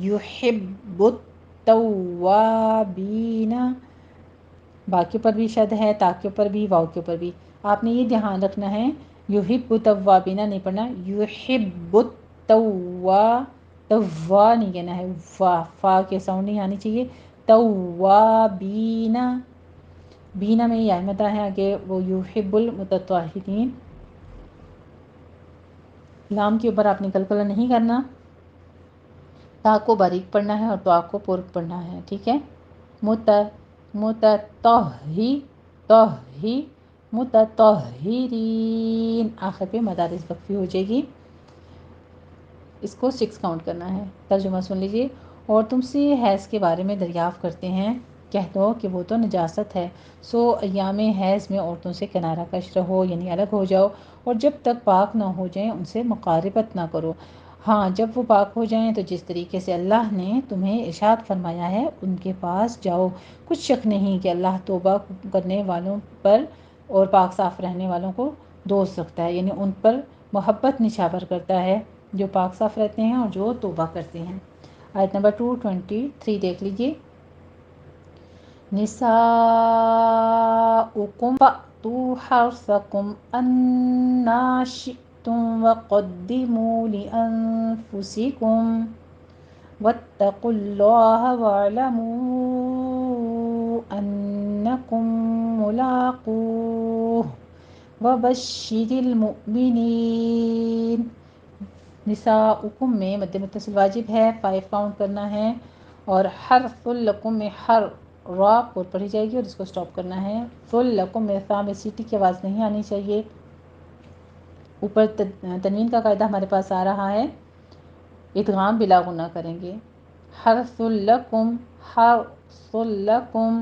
یحب التوابین. با کے اوپر بھی شد ہے، تا کے اوپر بھی، واو کے اوپر بھی. آپ نے یہ دھیان رکھنا ہے، یحب التوابین نہیں پڑھنا، یحب توا نہیں کہنا ہے، فا کے ساؤنڈ نہیں آنی چاہیے. توابین، بینا میں یا مدہ ہے، آگے وہ یحب المتطہرین. لام کے اوپر آپ نے قلقلہ نہیں کرنا، تا کو باریک پڑھنا ہے اور تو کو پر پڑھنا ہے، ٹھیک ہے. متطہرین، آخر پہ مدارس وقفی ہو جائے گی، اس کو 6 کاؤنٹ کرنا ہے. ترجمہ سن لیجیے. اور تم سے حیض کے بارے میں دریافت کرتے ہیں، کہہ دو کہ وہ تو نجاست ہے، سو ایام حیض میں عورتوں سے کنارہ کش رہو، یعنی الگ ہو جاؤ، اور جب تک پاک نہ ہو جائیں ان سے مقاربت نہ کرو. ہاں جب وہ پاک ہو جائیں تو جس طریقے سے اللہ نے تمہیں ارشاد فرمایا ہے ان کے پاس جاؤ. کچھ شک نہیں کہ اللہ توبہ کرنے والوں پر اور پاک صاف رہنے والوں کو دوست رکھتا ہے، یعنی ان پر محبت نشاور کرتا ہے جو پاک صاف رہتے ہیں اور جو توبہ کرتے ہیں. آیت نمبر 223 دیکھ لیجیے. نساؤکم فأتوا حرثکم انا شئتم وقدموا لأنفسکم واتقوا اللہ واعلموا انکم ملاقوہ وبشر المؤمنین. نساؤکم میں مد متصل واجب ہے، 5 کاؤنٹ کرنا ہے. اور حرث لکم میں ہر را پر پڑھی جائے گی اور اس کو سٹاپ کرنا ہے. فل لکم میں فا میں سیٹی کی آواز نہیں آنی چاہیے. اوپر تنوین کا قاعدہ ہمارے پاس آ رہا ہے، ادغام بلا غنہ کریں گے. حرث لکم، حرث لکم،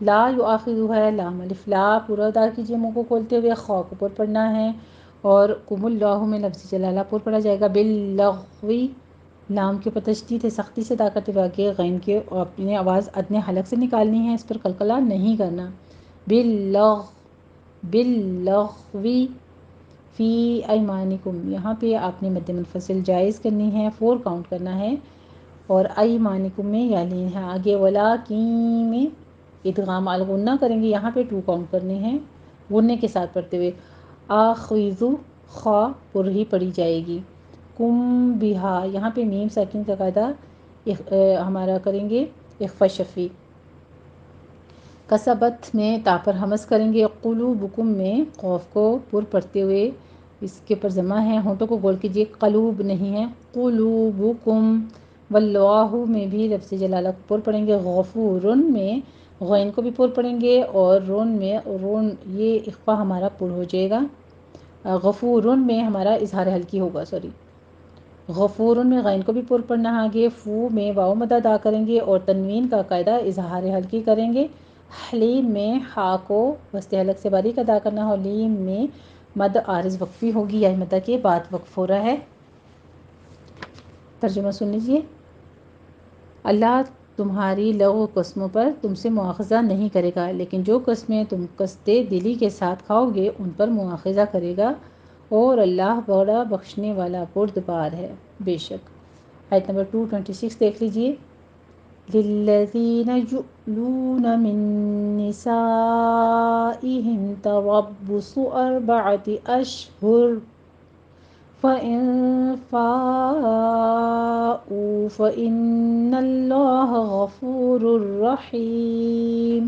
لا یؤاخذ ہے لام الف لا پورا ادا کیجیے منہ کو کھولتے ہوئے، خا کو پر پڑھنا ہے، اور کم اللہ میں لفظ جلالہ پر پڑھا جائے گا، باللغوی لام کے اوپر تشدید ہے، سختی سے ادا کرتے ہوئے آگے غین کے اپنے آواز ادنے حلق سے نکالنی ہے، اس پر قلقلہ نہیں کرنا، باللغوی فی ایمانکم، یہاں پہ آپ نے مد منفصل جائز کرنی ہے، 4 کاؤنٹ کرنا ہے، اور ایمانکم میں یا لین ہے، آگے ولاکین میں ادغام الغنہ کریں گے، یہاں پہ 2 کاؤنٹ کرنے ہیں غنے کے ساتھ پڑھتے ہوئے، آخذو خا پر ہی پڑھی جائے گی، کم بہا یہاں پہ میم ساکن کا قاعدہ ہمارا کریں گے اخفا شفی، کسبت میں تا پر ہمس کریں گے، قلوبکم میں قوف کو پر پڑھتے ہوئے اس کے پر ضمہ ہے، ہونٹوں کو گول کیجیے، قلوب نہیں ہے، قلوبکم، واللہ میں بھی لفظ جلالہ کو پر پڑھیں گے، غفورن میں غین کو بھی پر پڑھیں گے، اور رون میں رون یہ اخفا ہمارا پر ہو جائے گا، غفورن میں ہمارا اظہار ہلکی ہوگا، سوری غفورن میں غین کو بھی پر پڑھنا ہے، آگے فو میں واو مد ادا کریں گے اور تنوین کا قاعدہ اظہار ہلکی کریں گے، حلیم میں ہا کو وسط حلق سے باریک ادا کرنا ہے، اور لیم میں مد عارض وقفی ہوگی، یا مدہ کے بعد وقف ہو رہا ہے، ترجمہ سن لیجیے، اللہ تمہاری لغو قسموں پر تم سے مواخذہ نہیں کرے گا، لیکن جو قسمیں تم قصد دلی کے ساتھ کھاؤ گے ان پر مواخذہ کرے گا، اور اللہ بڑا بخشنے والا بردبار ہے بے شک۔ آیت نمبر 226 دیکھ لیجیے، للذین یؤلون من نسائہم تربص 4 اشہر فَإِن فَاءُوا فَإِنَّ اللَّهَ غَفُورٌ رَحِيمٌ،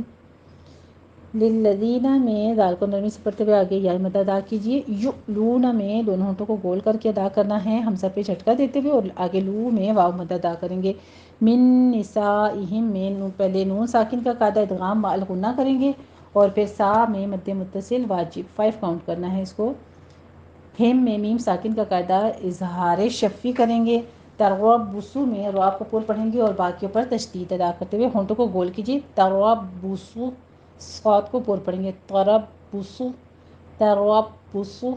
للذین میں دال کو نرمی سے پڑھتے ہوئے آگے یا مد ادا کیجیے، یؤلون میں دونوں ہونٹوں کو گول کر کے ادا کرنا ہے، حمزہ پہ جھٹکا دیتے ہوئے، اور آگے لو میں واو مد ادا کریں گے، من نسائہم میں پہلے نون ساکن کا قاعدہ ادغام مع الغنہ کریں گے، اور پھر سا میں مد متصل واجب 5 کاؤنٹ کرنا ہے اس کو، ہم میں میم ساکن کا قاعدہ اظہار شفی کریں گے، تربصو میں را کو پر پڑھیں گے اور با کے اوپر تشدید ادا کرتے ہوئے ہونٹوں کو گول کیجیے، تربصو، صاد کو پر پڑھیں گے، تربصو تربصو،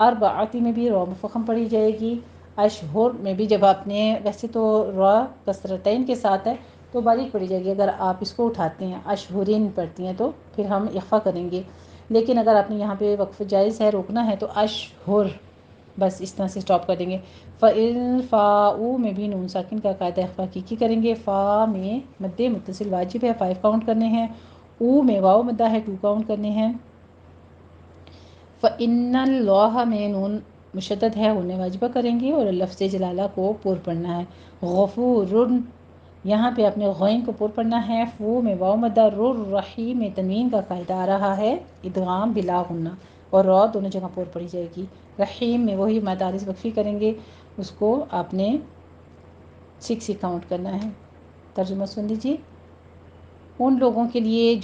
اربعاتی میں بھی را مفخم پڑھی جائے گی، اشہر میں بھی جب آپ نے ویسے تو را کسرتین کے ساتھ ہے تو باریک پڑھی جائے گی، اگر آپ اس کو اٹھاتے ہیں اشہرین پڑھتی ہیں تو پھر ہم اخفا کریں گے، لیکن اگر آپ نے یہاں پہ وقف جائز ہے روکنا ہے تو اشہر بس اس طرح سے سٹاپ کر دیں گے، فَإِن فَاءُوا میں بھی نون ساکن کا قاعدہ اخفا کی کریں گے، فا میں مد متصل واجب ہے 5 کاؤنٹ کرنے ہیں، او میں واو مدہ ہے 2 کاؤنٹ کرنے ہیں، فَإِنَّ اللَّهَ میں نون مشدد ہے ہونے واجبہ کریں گے، اور لفظ جلالہ کو پر پڑھنا ہے، غفورن یہاں پہ اپنے غین کو پر پڑھنا ہے، فو میں واو مدہ، رحیم میں تنوین کا قاعدہ آ رہا ہے ادغام بلا غنہ، اور را دونوں جگہ پر پڑھی جائے گی، رحیم میں وہی مد عارض وقفی کریں گے، اس کو آپ نے 6 ہی کاؤنٹ کرنا ہے، ترجمہ سن لیجیے، ان لوگوں کے لیے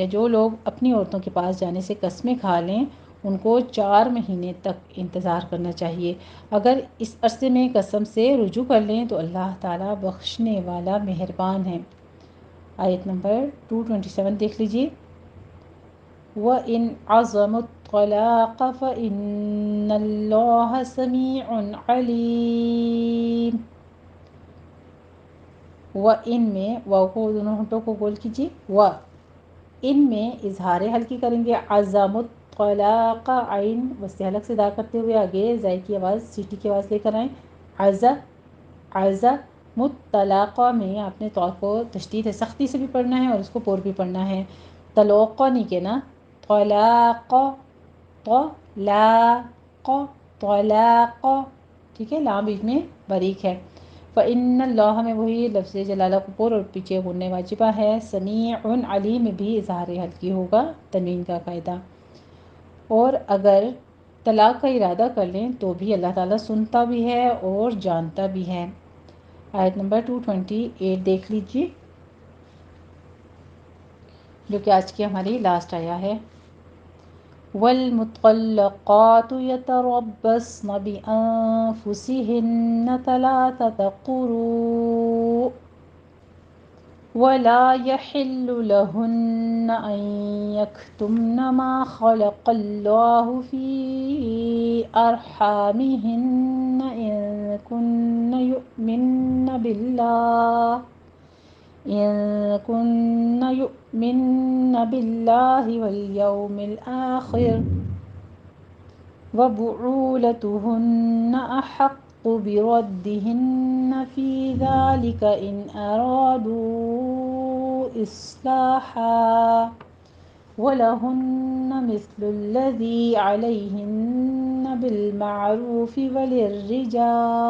جو لوگ اپنی عورتوں کے پاس جانے سے قسمیں کھا لیں ان کو 4 مہینے تک انتظار کرنا چاہیے، اگر اس عرصے میں قسم سے رجوع کر لیں تو اللہ تعالیٰ بخشنے والا مہربان ہے۔ آیت نمبر 227 دیکھ لیجیے، وَإِنْ عَزَمُوا الطَّلَاقَ فَإِنَّ اللَّهَ سَمِيعٌ عَلِيمٌ، وَإِن میں واو کو دونوں ہونٹوں کو گول کیجیے، ان میں اظہار ہلکی کریں گے، عزم الطلاق عین وسط حلق سے ادا کرتے ہوئے آگے زائی کی آواز سیٹی کی آواز لے کر آئیں، عزم الطلاق میں آپ نے طا کو تشدید ہے سختی سے بھی پڑھنا ہے اور اس کو پر بھی پڑھنا ہے، طلاق نہیں کہنا، طلاق طلاق طلاق، ٹھیک ہے، لام بیچ میں باریک ہے، فَإِنَّ اللَّهَ میں وہی لفظ جلالہ کو پر اور پیچھے غنہ واجبہ ہے، سمیع علیم میں بھی اظہار ہلکی ہوگا تنوین کا قاعدہ، اور اگر طلاق کا ارادہ کر لیں تو بھی اللہ تعالیٰ سنتا بھی ہے اور جانتا بھی ہے۔ آیت نمبر 228 دیکھ لیجیے جو کہ آج کی ہماری لاسٹ آیا ہے، وَالْمُطَلَّقَاتُ يَتَرَبَّصْنَ بِأَنفُسِهِنَّ 3 قُرُوءٍ، ولا يحل لهن أن يكتمن ما خلق الله في أرحامهن إن كن يؤمن بالله واليوم الآخر وبعولتهن أحق بردهن في ذلك إن أرادوا إصلاحا ولهن مثل الذي عليهن بالمعروف وللرجال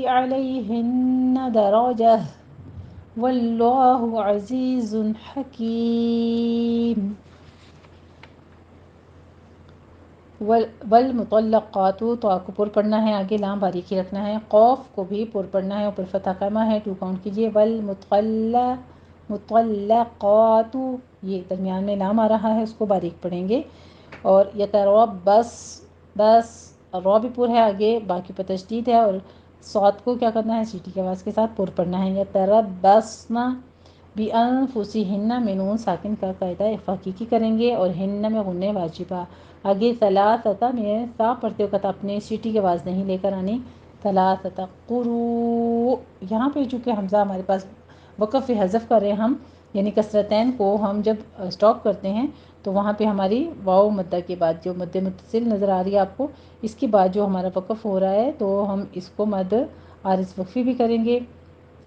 عليهن درجة والله عزيز حكيم والمطلقات تو آپ کو پر پڑھنا ہے، آگے لام باریکی رکھنا ہے، قوف کو بھی پر پڑھنا ہے، اوپر فتح قائمہ ہے، 2 کاؤنٹ کیجئے، والمطلقات یہ درمیان میں لام آ رہا ہے، اس کو باریک پڑھیں گے، اور یتربص بس رو بھی پر ہے، آگے باقی پر تشدید ہے، اور صاد کو کیا کرنا ہے، سیٹی کی آواز کے ساتھ پر پڑھنا ہے، یتربصن بِأَنفُسِهِنَّ میں نون ساکن کا قاعدہ حقیقی کریں گے، اور ہن میں غنہ واجبہ، آگے ثلاثہ میں سا پڑھتے وقت اپنے سیٹی کی آواز نہیں لے کر آنی، ثلاثہ قروء، یہاں پہ چونکہ حمزہ ہمارے پاس وقف حذف کر رہے ہیں ہم، یعنی کسرتین کو ہم جب سٹاپ کرتے ہیں تو وہاں پہ ہماری واو مدہ کے بعد جو مد متصل نظر آ رہی ہے آپ کو، اس کے بعد جو ہمارا وقف ہو رہا ہے تو ہم اس کو مد عارض وقفی بھی کریں گے،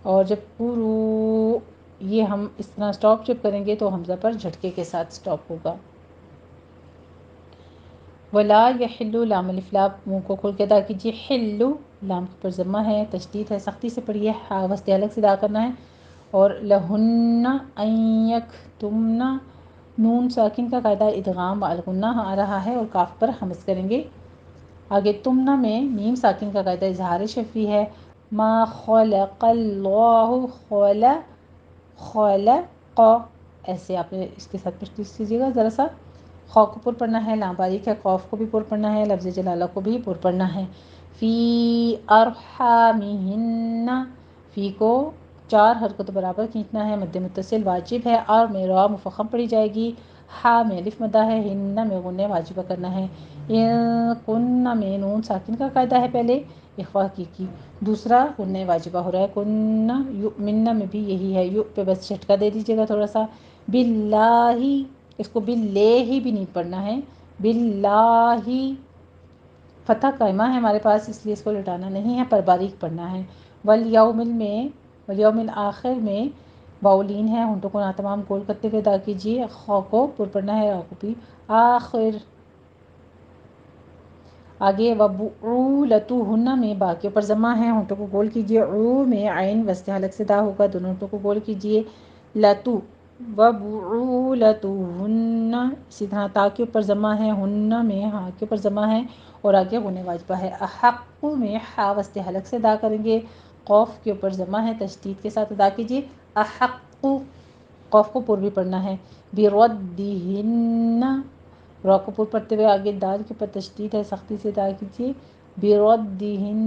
اور جب قروء یہ ہم اس طرح سٹاپ جب کریں گے تو حمزہ پر جھٹکے کے ساتھ سٹاپ ہوگا۔ ولا یحل لام الف لام منہ کو کھول کے ادا کیجیے، حل لام پر ضمہ ہے، تشدید ہے، سختی سے پڑھیے، ہا وسط الگ سے ادا کرنا ہے، اور لہن ان یکتمن نون ساکن کا قاعدہ ادغام الغنہ آ رہا ہے اور کاف پر حمز کریں گے، آگے تمنا میں میم ساکن کا قاعدہ اظہار شفوی ہے، ما خلق اللہ خلق ایسے آپ نے اس کے ساتھ پریکٹس کیجیے گا ذرا سا، خا کو پر پڑھنا ہے، لام باریک ہے، قوف کو بھی پر پڑھنا ہے، لفظ جلالہ کو بھی پر پڑھنا ہے، فی ارحامہن فی کو 4 حرکتوں برابر کھینچنا ہے، مد متصل واجب ہے، اور میں را مفخم پڑھی جائے گی، ہا میں الف مدہ ہے، ہن میں غنہ واجبہ کرنا ہے، کن میں نون ساکن کا قاعدہ ہے پہلے اخفا کی دوسرا غنہ واجبہ ہو رہا ہے، کن یؤمن میں بھی یہی ہے، یو پہ بس جھٹکا دے دیجیے گا تھوڑا سا، باللہ اس کو باللہ ہی بھی نہیں پڑھنا ہے، باللہ فتح قائمہ ہے ہمارے پاس اس لیے اس کو لٹانا نہیں ہے، پر باریک پڑھنا ہے، والیوم الآخر میں باولین ہے، ہونٹوں کو تمام گول کرتے ہوئے ادا کیجیے، خا کو پر پڑھنا ہے، را کو بھی، آخر آگے وبعولتہن میں باقیوں پر ضمہ ہے، ہونٹوں کو گول کیجیے، عو میں عین وسط حلق سے ادا ہوگا، دونوں ہونٹوں کو گول کیجیے، لتو وبعولتہن اسی طرح تا کے اوپر ضمہ ہے، ہن میں ہاں کے اوپر ضمہ ہے، اور آگے غنہ واجبہ ہے، احق میں ہا وسط حلق سے ادا کریں گے، قوف کے اوپر ضمہ ہے، تشدید کے ساتھ ادا کیجیے، احق قوف کو پر بھی پڑھنا ہے، بردہن را کو پر پڑھتے ہوئے آگے دال کے اوپر تشدید ہے، سختی سے ادا کیجیے، بردہن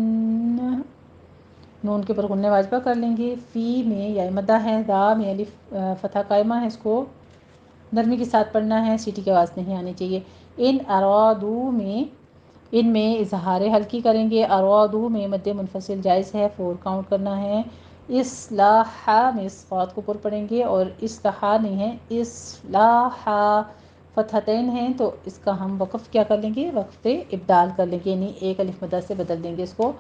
نون کے اوپر غنہ واجبہ کر لیں گے، فی میں یا مدہ ہے، را میں الف فتح قائمہ ہے، اس کو نرمی کے ساتھ پڑھنا ہے، سیٹی کی آواز نہیں آنی چاہیے، ان ارادو میں ان میں اظہار ہلکی کریں گے، ارادو میں مد منفصل جائز ہے، 4 کاؤنٹ کرنا ہے، اصلاح میں صاد کو پر پڑھیں گے، اور اصلاح نہیں ہے، اصلاح فتحتین ہیں تو اس کا ہم وقف کیا کر لیں گے، وقف ابدال کر لیں گے، یعنی ایک الف مدہ سے بدل دیں گے اس کو،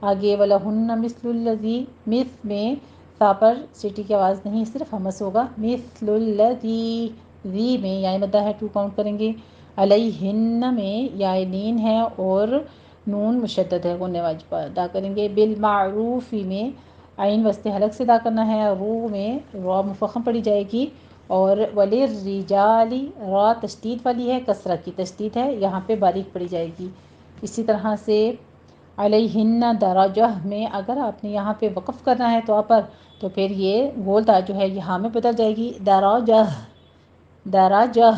آگے وَلَهُنَّ مِثْلُ الَّذِي مث میں تا پر سیٹی کی آواز نہیں صرف ہمس ہوگا، مثل الذی ذی میں یا مدہ ہے، 2 کاؤنٹ کریں گے، علیہن میں یا نین ہے اور نون مشدد ہے، غنہ واجبہ ادا کریں گے، بالمعروف میں عین وسط حلق سے ادا کرنا ہے، رو میں را مفخم پڑھی جائے گی، اور وللرجال را تشدید والی ہے، کسرہ کی تشدید ہے، یہاں پہ باریک پڑھی جائے گی، اسی طرح سے علیہن درجہ میں اگر آپ نے یہاں پہ وقف کرنا ہے تو پر تو پھر یہ گول تا جو ہے یہاں میں بدل جائے گی، درجہ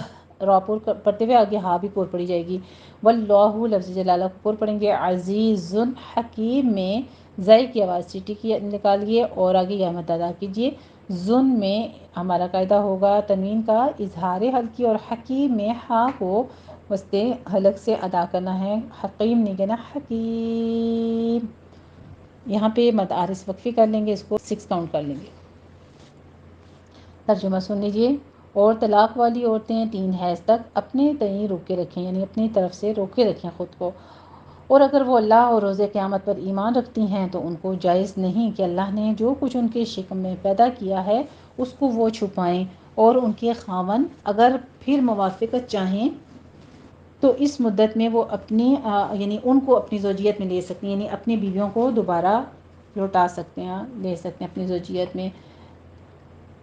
را پر پڑھتے ہوئے آگے ہا بھی پر پڑی جائے گی. واللہ لفظ جلالہ کو پر پڑھیں گے. عزیز حکیم میں زائی کی آواز چیٹی کی نکالیے اور آگے یا مد ادا کیجیے. ظن میں ہمارا قاعدہ ہوگا تنوین کا اظہار حلقی اور حکیم میں ہا کو وسط حلق سے ادا کرنا ہے. حکیم نہیں کہنا حکیم. یہاں پہ مد عارض وقفی کر لیں گے, اس کو 6 کاؤنٹ کر لیں گے. ترجمہ سن لیجیے. اور طلاق والی عورتیں 3 حیض تک اپنے تئیں روکے رکھیں, یعنی اپنی طرف سے روکے رکھیں خود کو. اور اگر وہ اللہ اور روز قیامت پر ایمان رکھتی ہیں تو ان کو جائز نہیں کہ اللہ نے جو کچھ ان کے شکم میں پیدا کیا ہے اس کو وہ چھپائیں, اور ان کے خاوند اگر پھر موافقت چاہیں تو اس مدت میں وہ اپنی یعنی ان کو اپنی زوجیت میں لے سکتی ہیں, یعنی اپنی بیویوں کو دوبارہ لوٹا سکتے ہیں, لے سکتے ہیں اپنی زوجیت میں,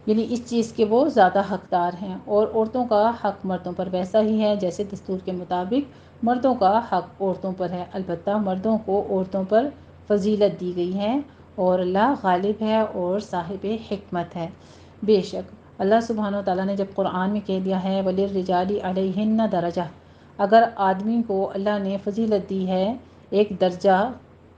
یعنی اس چیز کے وہ زیادہ حقدار ہیں. اور عورتوں کا حق مردوں پر ویسا ہی ہے جیسے دستور کے مطابق مردوں کا حق عورتوں پر ہے, البتہ مردوں کو عورتوں پر فضیلت دی گئی ہے, اور اللہ غالب ہے اور صاحب حکمت ہے. بے شک اللہ سبحانہ و تعالیٰ نے جب قرآن میں کہہ دیا ہے وَلِلرِّجَالِ عَلَيْهِنَّ درجہ, اگر آدمی کو اللہ نے فضیلت دی ہے, ایک درجہ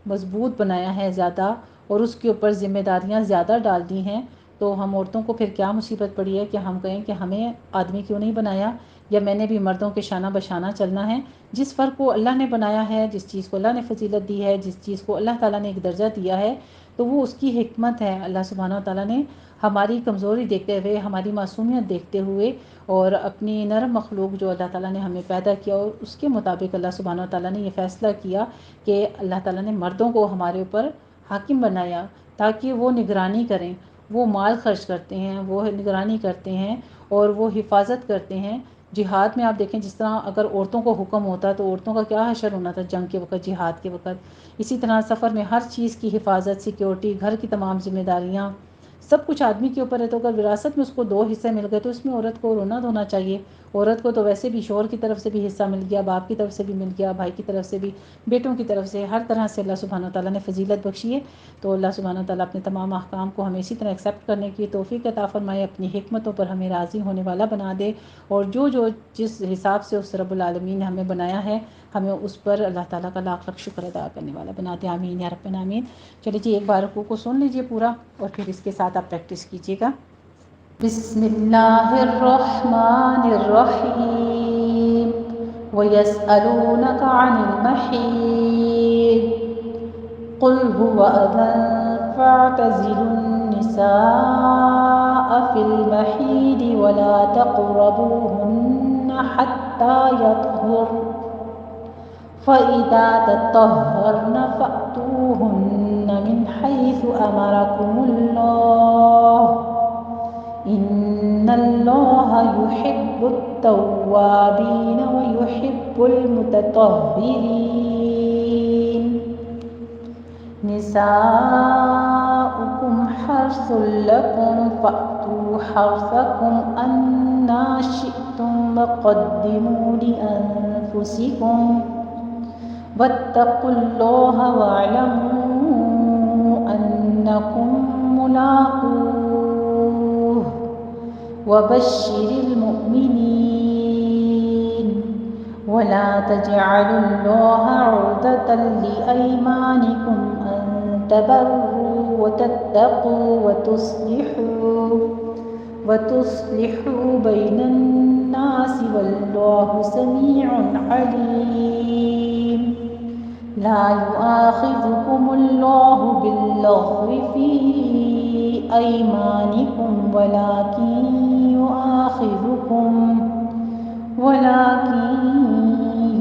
مضبوط بنایا ہے زیادہ, اور اس کے اوپر ذمہ داریاں زیادہ ڈال دی ہیں, تو ہم عورتوں کو پھر کیا مصیبت پڑی ہے کہ ہم کہیں کہ ہمیں آدمی کیوں نہیں بنایا, یا میں نے بھی مردوں کے شانہ بشانہ چلنا ہے. جس فرق کو اللہ نے بنایا ہے, جس چیز کو اللہ نے فضیلت دی ہے, جس چیز کو اللہ تعالیٰ نے ایک درجہ دیا ہے, تو وہ اس کی حکمت ہے. اللہ سبحانہ و تعالیٰ نے ہماری کمزوری دیکھتے ہوئے, ہماری معصومیت دیکھتے ہوئے, اور اپنی نرم مخلوق جو اللہ تعالیٰ نے ہمیں پیدا کیا, اور اس کے مطابق اللہ سبحانہ و تعالیٰ نے یہ فیصلہ کیا کہ اللہ تعالیٰ نے مردوں کو ہمارے اوپر حاکم بنایا تاکہ وہ نگرانی کریں. وہ مال خرچ کرتے ہیں, وہ نگرانی کرتے ہیں, اور وہ حفاظت کرتے ہیں. جہاد میں آپ دیکھیں جس طرح اگر عورتوں کو حکم ہوتا تو عورتوں کا کیا حشر ہونا تھا جنگ کے وقت, جہاد کے وقت. اسی طرح سفر میں ہر چیز کی حفاظت, سیکیورٹی, گھر کی تمام ذمہ داریاں, سب کچھ آدمی کے اوپر ہے. تو اگر وراثت میں اس کو 2 حصے مل گئے تو اس میں عورت کو رونا دھونا چاہیے. عورت کو تو ویسے بھی شوہر کی طرف سے بھی حصہ مل گیا, باپ کی طرف سے بھی مل گیا, بھائی کی طرف سے بھی, بیٹوں کی طرف سے, ہر طرح سے اللہ سبحانہ و تعالیٰ نے فضیلت بخشی ہے. تو اللہ سبحانہ و تعالیٰ اپنے تمام احکام کو ہمیں اسی طرح ایکسیپٹ کرنے کی توفیق عطا فرمائے, اپنی حکمتوں پر ہمیں راضی ہونے والا بنا دے, اور جو جس حساب سے اس رب العالمین نے ہمیں بنایا ہے ہمیں اس پر اللہ تعالیٰ کا لاکھ لاکھ شکر ادا کرنے والا بنا دے. آمین یا رب العالمین. چلیے جی ایک بار رکوع کو سن لیجیے پورا, اور پھر اس کے ساتھ آپ پریکٹس کیجیے گا. بسم اللہ الرحمن الرحیم. وَيَسْأَلُونَكَ عَنِ الْمَحِيضِ قُلْ هُوَ أَذًى فَاعْتَزِلُوا النِّسَاءَ فِي الْمَحِيضِ وَلَا تَقْرَبُوهُنَّ حَتَّى يَطْهُرْنَ فَإِذَا تَطَهَّرْنَ فَأْتُوهُنَّ مِنْ حَيْثُ أَمَرَكُمُ اللَّهُ إِنَّ اللَّهَ يُحِبُّ التَّوَّابِينَ وَيُحِبُّ الْمُتَطَهِّرِينَ. نِسَاؤُكُمْ حَرْثٌ لَكُمْ فَأْتُوا حَرْثَكُمْ أَنَّىٰ شِئْتُمْ وَقَدِّمُوا لِأَنفُسِكُمْ وَاتَّقُوا اللَّهَ وَاعْلَمُوا أَنَّكُمْ مُلَاقُوهُ وَبَشِّرِ الْمُؤْمِنِينَ. وَلَا تَجْعَلُوا اللَّهَ عُرْضَةً لِأَيْمَانِكُمْ أَن تَبَرُّوا وَتَتَّقُوا وَتُصْلِحُوا بَيْنَ النَّاسِ وَاللَّهُ سَمِيعٌ عَلِيمٌ. لَا يُؤَاخِذُكُمُ اللَّهُ بِاللَّغْوِ فِي أَيْمَانِكُمْ وَلَكِنْ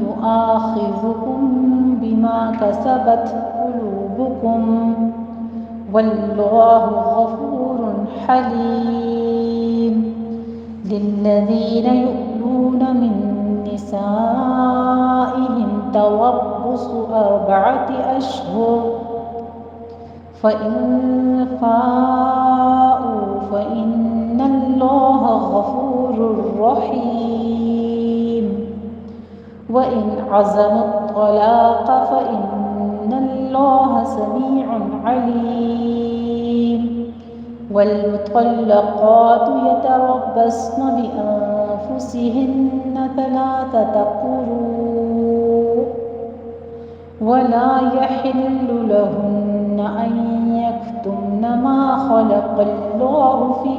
يُؤَاخِذُكُم بِمَا كَسَبَتْ قُلُوبُكُمْ وَاللَّهُ غَفُورٌ حَلِيمٌ. لِلَّذِينَ يُؤْلُونَ مِن نِّسَائِهِمْ تَرَبُّصُ 4 أشهر فَإِن فَاءُوا فَإِنَّ اللَّهَ غَفُورٌ رَّحِيمٌ. وَإِنْ عَزَمُوا الطَّلَاقَ فَإِنَّ اللَّهَ سَمِيعٌ عَلِيمٌ. وَالْمُطَلَّقَاتُ يَتَرَبَّصْنَ بِأَنفُسِهِنَّ أنفسهن ثلاثة قروء ولا يحل لهن أن يكتمن ما خلق الله في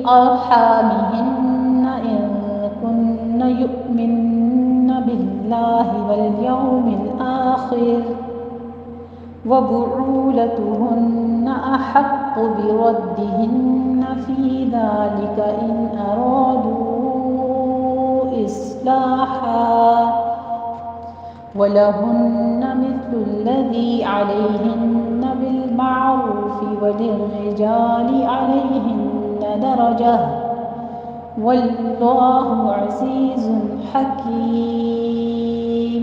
أرحامهن إن كن يؤمن بالله واليوم الآخر وبعولتهن أحق بردهن في ذلك إن أرادوا إصلاحا ولهن مثل الذي عليهن بالمعروف وللرجال عليهن درجة والله عزيز حكيم.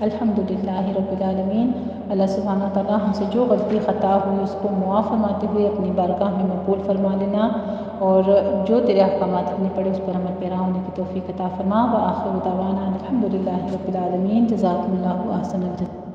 الحمدللہ رب العالمین. اللہ سبحانہ وتعالیٰ ہم سے جو غلطی خطا ہوئی اس کو معاف فرماتے ہوئے اپنی بارگاہ میں مقبول فرما لینا، اور جو تیرے احکامات کرنے پڑے اس پر عمل پیرا ہونے کی توفیق عطا فرما. وآخر دعوانا الحمدللہ رب العالمین. جزاکم اللہ احسن الجزاء.